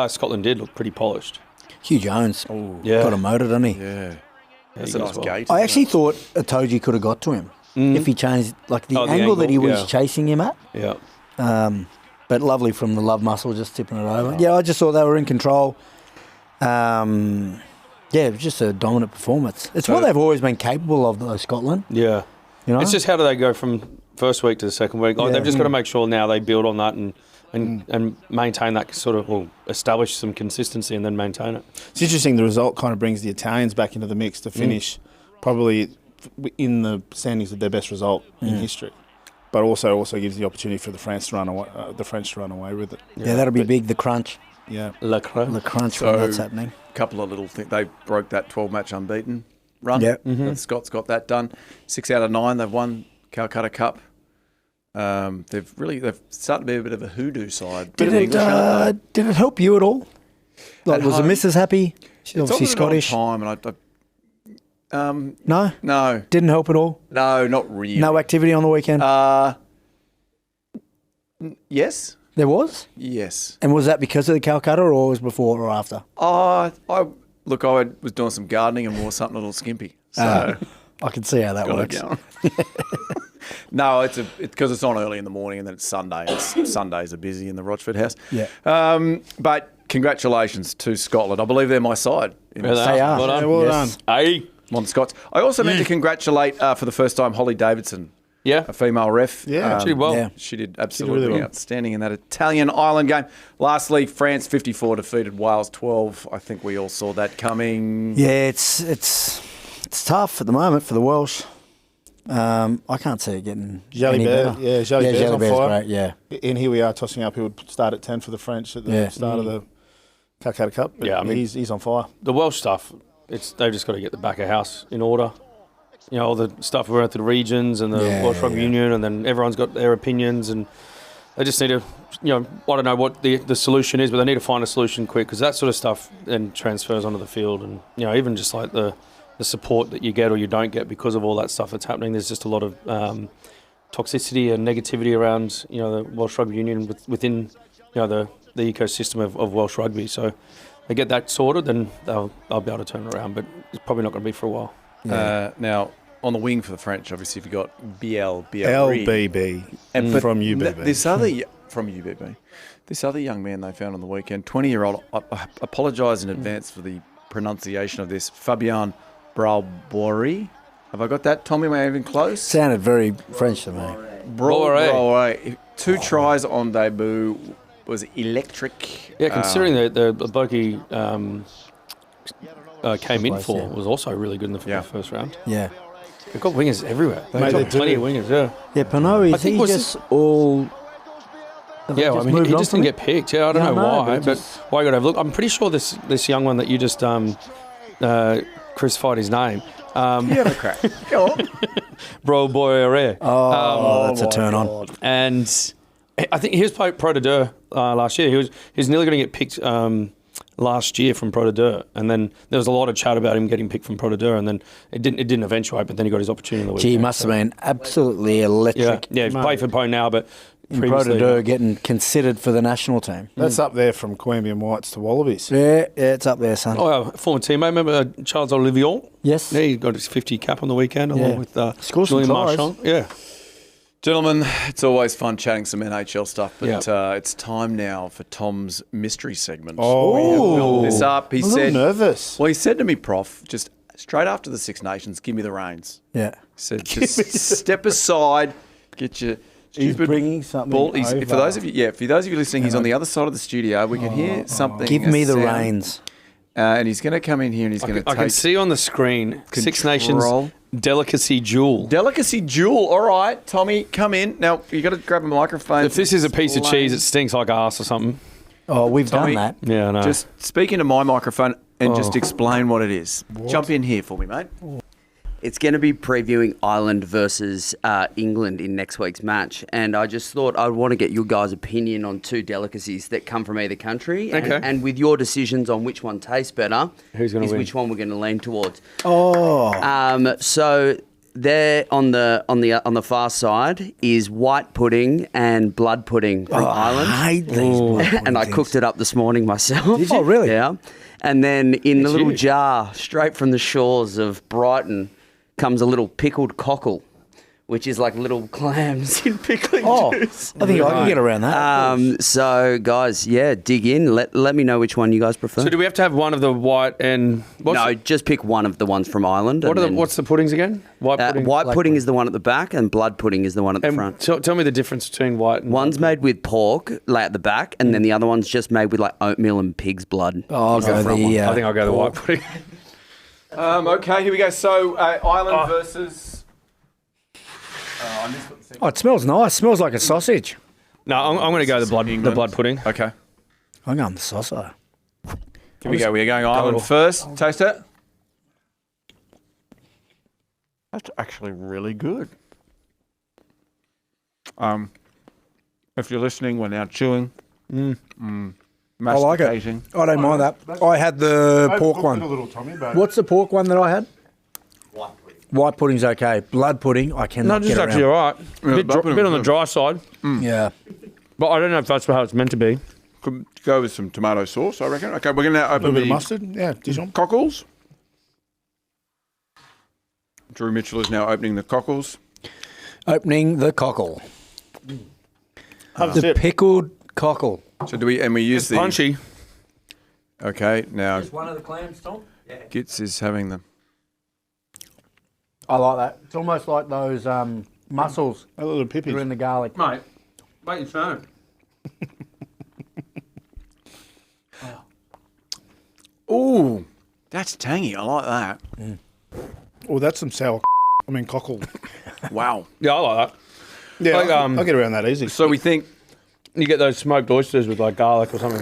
S4: Scotland did look pretty polished.
S5: Hugh Jones
S4: Yeah.
S5: got a motor, didn't he?
S3: yeah. That's
S4: he
S3: a
S4: goes
S3: nice
S4: well.
S3: gate.
S5: I
S3: isn't
S5: actually
S3: it?
S5: thought Itoje could have got to him if he changed, like, the
S4: Oh, the
S5: angle that he
S4: angle,
S5: was
S4: yeah.
S5: chasing him at.
S4: Yeah.
S5: But lovely from the love muscle, just tipping it over. Yeah, I just thought they were in control. Yeah, it was just a dominant performance. It's what they've always been capable of, though, Scotland.
S4: Yeah.
S5: You know?
S4: It's just how do they go from first week to the second week? Like,
S5: Yeah.
S4: they've just got to make sure now they build on that and maintain that sort of, well, establish some consistency and then maintain it.
S2: It's interesting, the result kind of brings the Italians back into the mix to finish probably in the standings of their best result in history. But also gives the opportunity for the French to run away with it.
S5: Yeah, that'll be big, the crunch.
S2: Yeah.
S4: Le Creux.
S5: The crunch
S3: So-
S5: when that's happening.
S3: Couple of little things. They broke that 12-match unbeaten run.
S5: Yeah.
S3: The Scots got that done. 6 out of 9, they've won Calcutta Cup. They've started to be a bit of a hoodoo side.
S5: Did
S3: The English, aren't they?
S5: it help you at all? Like,
S3: At
S5: was the
S3: home?
S5: missus happy? She's
S3: It's
S5: obviously
S3: on at an odd
S5: Scottish.
S3: time, and
S5: No?
S3: no,
S5: Didn't help at all?
S3: not really.
S5: No activity on the weekend?
S3: Yes,
S5: There was?
S3: yes.
S5: And was that because of the Calcutta or was before or after?
S3: I was doing some gardening and wore something a little skimpy. So
S5: I can see how that
S3: got it
S5: works.
S3: going. No, it's because it's on early in the morning and then it's Sunday. Sundays are busy in the Rochford house.
S5: Yeah.
S3: But congratulations to Scotland. I believe they're my side.
S4: They are. Well done.
S2: Yeah, well done.
S4: Hey.
S3: Mon Scots. I also meant to congratulate for the first time Holly Davidson,
S4: Yeah.
S3: a female ref.
S2: Yeah.
S4: She did well.
S5: Yeah.
S3: She did absolutely
S2: really well.
S3: outstanding in that Italian Ireland game. Lastly, France 54 defeated Wales 12. I think we all saw that coming.
S5: Yeah, it's tough at the moment for the Welsh. I can't see it getting any better.
S2: Yeah, Jalibert on
S5: Jalibert's
S2: fire.
S5: great, yeah.
S2: And here we are tossing up. He would start at 10 for the French at the start of the Calcutta Cup. But
S4: Yeah, I mean-
S2: he's on fire.
S4: The Welsh stuff, they've just got to get the back of house in order. You know, all the stuff around the regions and the Welsh Rugby Union, and then everyone's got their opinions, and they just need to, I don't know what the solution is, but they need to find a solution quick, because that sort of stuff then transfers onto the field, and even just like the support that you get or you don't get because of all that stuff that's happening. There's just a lot of toxicity and negativity around the Welsh Rugby Union within the ecosystem of Welsh rugby. So they get that sorted, then they'll be able to turn it around, but it's probably not going to be for a while.
S3: Now, on the wing for the French, obviously, you've got BLBB.
S2: LBB from UBB.
S3: From UBB. This other young man they found on the weekend, 20-year-old, I apologise in advance for the pronunciation of this, Fabien Braubory. Have I got that, Tommy? Am I even close?
S5: Sounded very French to me.
S3: Braubory. 2 tries on debut, was electric.
S4: Yeah, considering the blokey came in for was also really good in the first round.
S5: Yeah.
S4: They've got wingers everywhere. They've got plenty of wingers, yeah.
S5: Yeah, Pinot,
S4: I think
S5: he just all...
S4: Yeah, I mean, he just didn't get picked. Yeah, I don't know why, but why you got to have a look. I'm pretty sure this young one that you just crucified his name.
S3: You have a crack. Go on.
S4: Bro Boyere.
S5: that's a turn on.
S4: And I think he was Pro de Deux last year. He was nearly going to get picked last year from Pro de Deux, and then there was a lot of chat about him getting picked from Pro de Deux, and then it didn't eventuate. But then he got his opportunity in the week.
S5: Gee, he must have been absolutely electric.
S4: Yeah, he's played for Po now, but
S5: in Pro de Deux getting considered for the national team.
S2: That's up there from Queanbeyan Whites to Wallabies.
S5: Yeah, it's up there, son.
S4: Oh, former teammate, remember Charles Olivier?
S5: Yes.
S4: Yeah, he got his 50 cap on the weekend along with
S5: Scored some
S4: Julian
S5: tries.
S4: Marchand. Yeah.
S3: Gentlemen, it's always fun chatting some NHL stuff, but it's time now for Tom's mystery segment.
S2: Oh.
S3: We have built this up. He
S2: I'm a little nervous.
S3: Well, he said to me, Prof, just straight after the Six Nations, give me the reins.
S5: Yeah.
S3: He said, just step aside, get your
S2: He's
S3: stupid
S2: bringing something
S3: ball.
S2: over.
S3: For those of you listening, he's on the other side of the studio. We can hear something.
S5: Give me
S3: a
S5: the
S3: sound.
S5: reins.
S3: And he's going to come in here and he's going to
S4: I
S3: take
S4: can see on the screen Six Nations
S3: control.
S4: Delicacy Duel.
S3: Delicacy Duel. All right, Tommy, come in. Now, you got to grab a microphone.
S4: If this is a piece of cheese, it stinks like ass or something.
S5: Oh, we've
S3: Tommy,
S5: done that.
S4: Yeah, I know.
S3: Just speak into my microphone and just explain what it is. Jump in here for me, mate.
S8: It's going to be previewing Ireland versus England in next week's match. And I just thought I'd want to get your guys' opinion on 2 delicacies that come from either country.
S4: Okay.
S8: And with your decisions on which one tastes better,
S4: Who's gonna win?
S8: which one we're going to lean towards.
S5: Oh.
S8: So there on the far side is white pudding and blood pudding from Ireland.
S5: I hate these.
S8: And I cooked it up this morning myself.
S5: Did you? Oh, really?
S8: Yeah. And then in the little
S4: huge.
S8: jar, straight from the shores of Brighton, comes a little pickled cockle, which is like little clams in pickling juice.
S5: I think I can get around that.
S8: So, guys, dig in. Let me know which one you guys prefer.
S4: So do we have to have one of the white and...
S8: Just pick one of the ones from Ireland.
S4: What's the puddings again? White pudding?
S8: White pudding is the one at the back, and blood pudding is the one at the front.
S4: Tell me the difference between white and...
S8: One's made with pork, like at the back, and then the other one's just made with like oatmeal and pig's blood.
S5: I'll go the...
S4: I think I'll go the white pudding.
S3: Okay, here we go. So, Ireland versus... I missed what the second.
S5: Oh, it smells nice. It smells like a sausage.
S4: No, I'm going to go the blood pudding.
S3: Okay.
S5: I'm going the sausage.
S3: Here we go. We're going Ireland first. Taste it. That's actually really good. If you're listening, we're now chewing.
S5: I like it.
S3: Masticating.
S5: I don't mind that. I had the pork one.
S7: A little, Tommy, but
S5: What's the pork one that I had? White pudding's okay. Blood pudding, I
S4: No,
S5: cannot
S4: this is
S5: get
S4: actually
S5: around.
S4: all right. Bit on the dry side,
S5: Yeah.
S4: but I don't know if that's how it's meant to be.
S3: Could go with some tomato sauce, I reckon. Okay, we're going to
S2: A
S3: open
S2: little bit of
S3: the
S2: mustard. Yeah, Dijon.
S3: cockles. Drew Mitchell is now opening the cockles.
S5: Opening the cockle.
S2: Have a
S5: The
S2: sip.
S5: pickled cockle.
S3: So do we? And we use the
S4: Punchy.
S3: Okay, now
S5: one of the clams, Tom? Yeah.
S3: Gitz is having them.
S5: I like that. It's almost like those mussels
S2: A little
S5: that are
S2: pippies.
S5: in the garlic.
S4: Mate, wait your turn.
S3: Ooh, that's tangy. I like that.
S2: Oh, that's some sour. I mean, cockle.
S3: Wow.
S4: Yeah, I like that.
S2: Yeah,
S4: Like,
S2: I'll get around that easy.
S3: So we think.
S4: You get those smoked oysters with like garlic or something.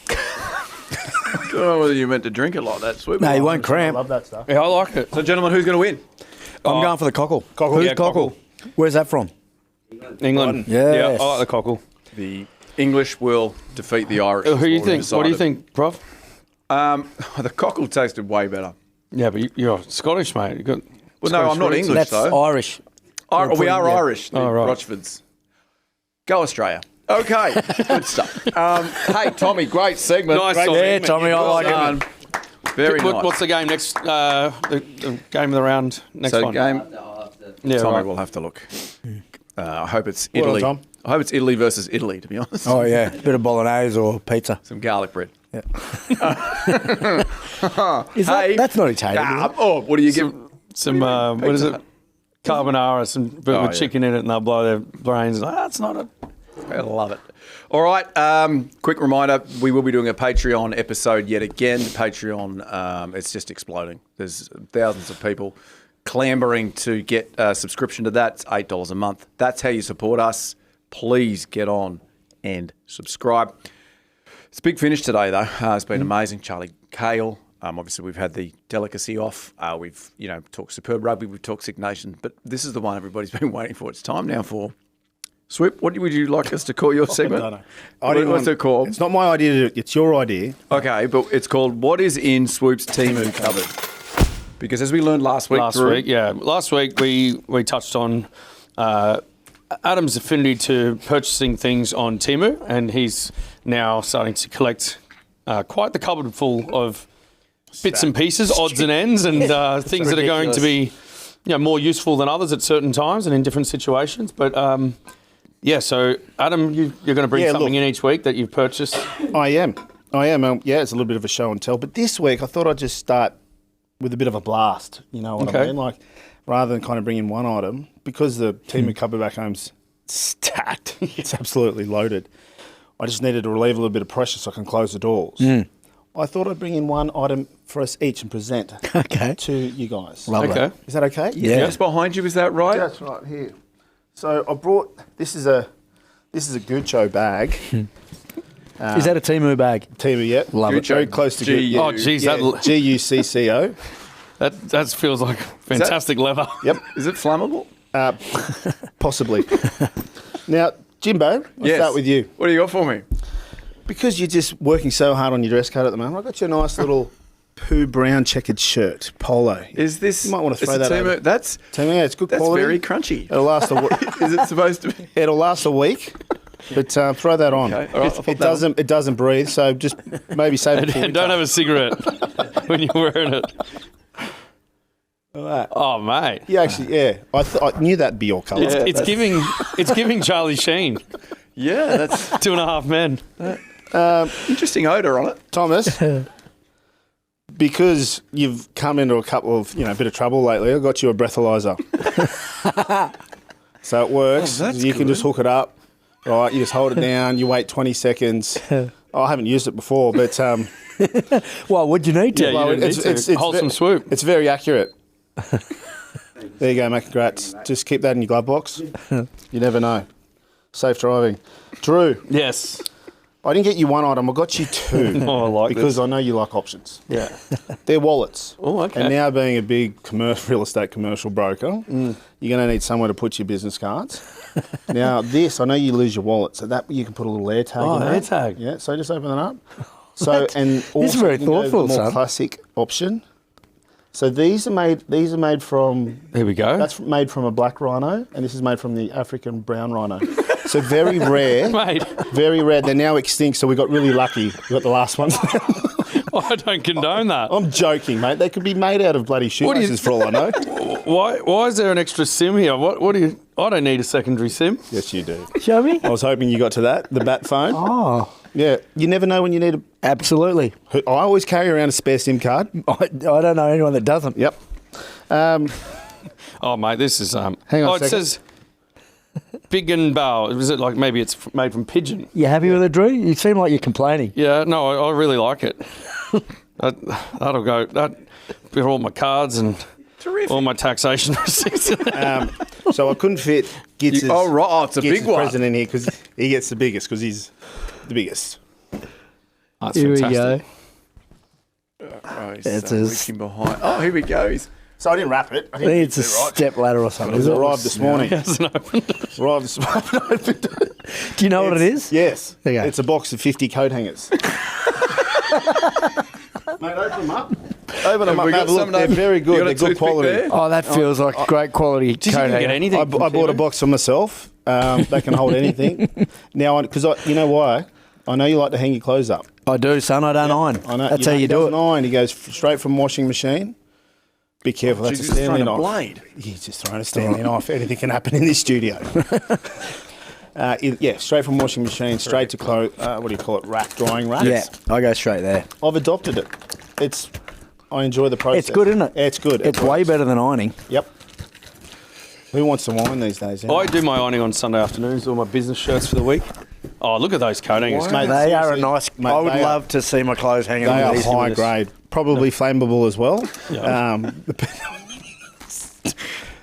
S3: I don't know whether you meant to drink it like that, Swoop.
S5: No, you won't
S2: I
S5: cramp.
S2: love that stuff.
S4: Yeah, I like it.
S3: So, gentlemen, who's going to win?
S5: I'm going for the cockle.
S2: Cockle.
S5: Who's
S2: Yeah,
S5: cockle? Where's that from?
S4: England.
S5: Yes.
S4: Yeah, I like the cockle.
S3: The English will defeat the Irish.
S4: Who do you
S3: It's already
S4: think? What do you
S3: decided.
S4: think, Prof?
S3: The cockle tasted way better.
S4: Yeah, but you're Scottish, mate. You got
S3: Well, no, I'm not
S4: roots.
S3: English,
S5: That's
S3: though.
S5: Irish.
S3: We are
S5: Yeah.
S3: Irish, the
S4: Oh, right.
S3: Rochfords. Go Australia. Okay, good stuff. Hey, Tommy, great segment.
S4: Nice
S3: Great
S4: segment.
S5: Yeah, Tommy, I like it.
S3: done. Very nice.
S4: What's the game next? The game of the round next
S3: So
S4: one.
S3: game,
S4: Yeah,
S3: Tommy
S4: right.
S3: will have to look. I hope it's
S2: Well done,
S3: Italy.
S2: Tom.
S3: I hope it's Italy versus Italy, to be honest.
S5: Oh, yeah. Bit of bolognese or pizza.
S3: Some garlic bread.
S5: Is
S3: Hey.
S5: that's not Italian, is it?
S3: Oh, what do you give?
S4: Some what is it? Carbonara, some bit
S3: Oh,
S4: with
S3: yeah.
S4: chicken in it, and they'll blow their brains. That's not it.
S3: I love it. All right. Quick reminder: we will be doing a Patreon episode yet again. Patreon, it's just exploding. There's thousands of people clambering to get a subscription to that. It's $8 a month. That's how you support us. Please get on and subscribe. It's a big finish today, though. It's been amazing. Charlie Cale. Obviously, we've had the Delicacy off. We've talked Superb Rugby. We've talked Sick Nation. But this is the one everybody's been waiting for. It's time now for Swoop. What would you like us to call your segment?
S2: I don't know.
S3: What's it called?
S2: It's not my idea to do it. It's your idea.
S3: Okay, but it's called What is in Swoop's Temu cupboard? Because as we learned last week,
S4: Last week we touched on Adam's affinity to purchasing things on Temu, and he's now starting to collect quite the cupboard full of bits and pieces, odds and ends, and things that are going to be more useful than others at certain times and in different situations. But so Adam, you're going to bring something in each week that you've purchased.
S2: I am. It's a little bit of a show and tell. But this week, I thought I'd just start with a bit of a blast. You know what I
S4: Okay.
S2: mean? Like, rather than kind of bring in one item, because the Temu cupboard back home's stacked. It's absolutely loaded. I just needed to relieve a little bit of pressure so I can close the doors. I thought I'd bring in one item for us each and present to you guys.
S5: Love
S4: Okay.
S2: Is that okay?
S5: Yeah.
S3: just behind you, is that right?
S2: That's right here. So I brought this is a Guccio bag.
S5: Is that a Temu bag?
S2: Temu, yeah.
S5: Love it.
S2: Very close to
S3: G-U.
S4: Oh, geez,
S2: Gucco.
S4: that feels like fantastic leather.
S2: Yep.
S3: Is it flammable?
S2: Possibly. Now, Jimbo, let's
S3: Yes.
S2: start with you.
S3: What do you got for me?
S2: Because you're just working so hard on your dress code at the moment, I got you a nice little poo brown checkered shirt, polo.
S3: Is this?
S2: You might want to
S3: is
S2: throw
S3: it
S2: that
S3: Temu?
S2: over.
S3: That's
S2: Tell me, yeah, it's good
S3: that's
S2: quality.
S3: very crunchy.
S2: It'll last a
S3: Is it supposed to be?
S2: it'll last a week, but throw that on.
S3: Okay, all right, I'll pop
S2: It doesn't breathe, so just maybe save it for
S4: And
S2: winter.
S4: don't have a cigarette when you're wearing it. Oh, mate.
S2: Yeah, actually, yeah. I knew that'd be your colour.
S4: It's giving Charlie Sheen.
S3: Yeah, that's
S4: 2.5 Men.
S3: interesting odor on it.
S2: Thomas, because you've come into a couple of, bit of trouble lately, I got you a breathalyzer. So it works.
S3: Oh, that's
S2: You can
S3: good.
S2: just hook it up. Right, you just hold it down, you wait 20 seconds. I haven't used it before, but
S5: Well, would you need to?
S4: Yeah,
S2: well,
S4: you don't need to. Wholesome swoop.
S2: It's very accurate. There you go, mate. Congrats. Just keep that in your glove box. You never know. Safe driving. Drew,
S4: Yes.
S2: I didn't get you one item. I got you two.
S4: Oh, I like
S2: because
S4: this.
S2: I know you like options.
S4: Yeah.
S2: They're wallets.
S4: Oh, okay.
S2: And now being a big real estate commercial broker, you're going to need somewhere to put your business cards. Now this, I know you lose your wallet, so that you can put a little air tag in there.
S4: air tag.
S2: Yeah, so just open it up. So and also
S5: This is very
S2: you can go
S5: thoughtful,
S2: the more
S5: son.
S2: classic option. So these are made from
S4: There we go.
S2: that's made from a black rhino, and this is made from the African brown rhino. So very rare.
S4: Mate.
S2: Very rare. They're now extinct, so we got really lucky. We got the last ones.
S4: I don't condone that.
S2: I'm joking, mate. They could be made out of bloody shoelaces for all I know.
S4: Why is there an extra SIM here? What do you? I don't need a secondary SIM.
S2: Yes, you do.
S5: Show me.
S2: I was hoping you got to that. The bat phone.
S5: Oh,
S2: Yeah, you never know when you need a.
S5: absolutely.
S2: I always carry around a spare SIM card.
S5: I don't know anyone that doesn't.
S2: Yep.
S4: Oh, mate, this is
S2: Hang on
S4: Oh,
S2: a
S4: it
S2: second.
S4: says Big and Bow. Is it like maybe it's made from pigeon?
S5: You happy with it, Drew? You seem like you're complaining.
S4: Yeah, no, I really like it. That'll go. That with all my cards and all my taxation receipts.
S2: So I couldn't fit Gits'
S3: Oh, right. Oh, it's a
S2: Gits'
S3: big one.
S2: present in here because he gets the biggest because he's the biggest.
S4: That's
S5: Here
S4: fantastic.
S5: we go.
S3: Oh, he's
S5: It's
S3: so
S5: a-
S3: reaching behind. Oh, here we go.
S2: So I didn't wrap it. I
S5: I think it's a step ladder or something.
S2: It
S5: Is it?
S2: arrived this morning.
S4: Hasn't opened.
S2: Arrived this morning.
S5: Do you know what it is?
S2: Yes.
S5: Okay.
S2: It's a box of 50 coat hangers. Mate, open them up. Open them up.
S3: we got
S2: Have a look.
S3: some
S2: They're
S3: over-
S2: very
S3: you
S2: good.
S3: got a
S2: They're good
S3: toothpick
S2: quality.
S3: there?
S5: Oh, that feels like great quality
S4: Did you
S5: coat
S4: even get
S5: hanger.
S4: anything?
S2: I bought a box for myself. That can hold anything. Now, because you know why? I know you like to hang your clothes up.
S5: I do, son. I don't iron.
S2: I know.
S5: That's how you
S2: he
S5: do
S2: doesn't
S5: it.
S2: iron. He goes straight from washing machine. Be careful. That's
S3: She's
S2: a
S3: just
S2: Stanley
S3: throwing a
S2: knife.
S3: blade.
S2: He's just throwing a Stanley knife. Anything can happen in this studio. Yeah, straight from washing machine, straight to clothes. What do you call it? Rack, drying rack.
S5: Yeah, I go straight there.
S2: I've adopted it. I enjoy the process.
S5: It's good, isn't it?
S2: Yeah, it's good.
S5: It's way better than ironing.
S2: Yep. Who wants to wine these days?
S4: I do my ironing on Sunday afternoons, all my business shirts for the week. Oh, look at those coat hangers.
S2: Mate,
S5: They are a
S2: seriously,
S5: nice.
S2: mate,
S5: I would
S2: they are-
S5: love to see my clothes hanging
S2: They
S5: on
S2: are
S5: these.
S2: high grade, probably flammable as well.
S4: Yeah.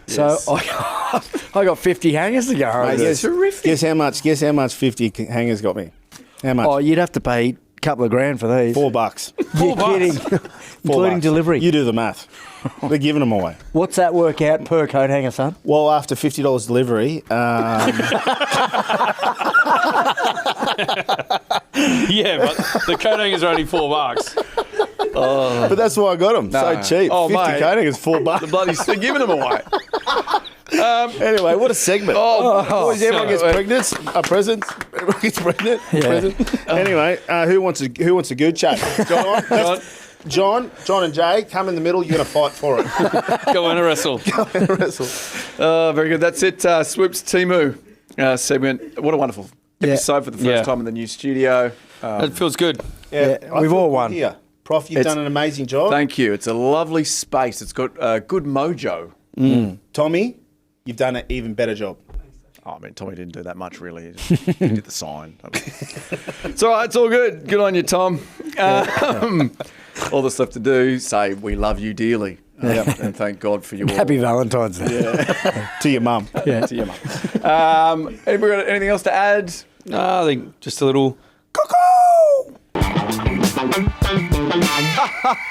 S5: So I got 50 hangers to go home.
S2: Mate,
S5: with.
S2: guess how much? Guess how much 50 hangers got me? How much?
S5: Oh, you'd have to pay a couple of grand for these.
S2: $4.
S5: You're kidding. Including
S2: $4.
S5: delivery.
S2: You do the math. They're giving them away.
S5: What's that work out per coat hanger, son?
S2: Well, after $50 delivery,
S4: Yeah, but the coat hangers are only $4.
S2: but that's why I got them.
S3: No.
S2: So cheap.
S3: Oh,
S2: 50
S3: mate.
S2: coat hangers, $4.
S3: The bloody they're giving them away.
S2: Anyway, what a segment. Boys, everyone gets pregnant. A present. Everyone gets pregnant.
S5: Yeah.
S2: Present. Anyway, who wants a good chat? John and Jay, come in the middle. You're going to fight for it.
S4: Go in a wrestle.
S2: Wrestle.
S3: Very good. That's it. Swoop's Temu segment. What a wonderful episode for the first time in the new studio.
S4: It feels good.
S2: Yeah, I
S5: we've
S2: feel
S5: all
S2: good
S5: won.
S2: Here. Prof, you've done an amazing job.
S3: Thank you. It's a lovely space. It's got good mojo.
S2: Tommy, you've done an even better job.
S3: Oh, I mean, Tommy didn't do that much, really. He did the sign. It's all right. It's all good. Good on you, Tom. All that's left to do, say we love you dearly. And thank God for you all.
S5: Happy Valentines Day.
S2: To your mum.
S5: Yeah.
S3: To your mum. Anybody got anything else to add?
S4: No, I think just a little.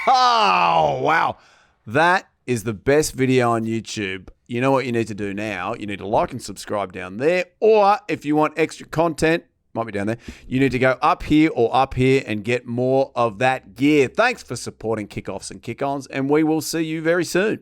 S3: Oh, wow. That is the best video on YouTube. You know what you need to do now? You need to like and subscribe down there. Or if you want extra content, might be down there, you need to go up here or up here and get more of that gear. Thanks for supporting Kickoffs and Kick-Ons, and we will see you very soon.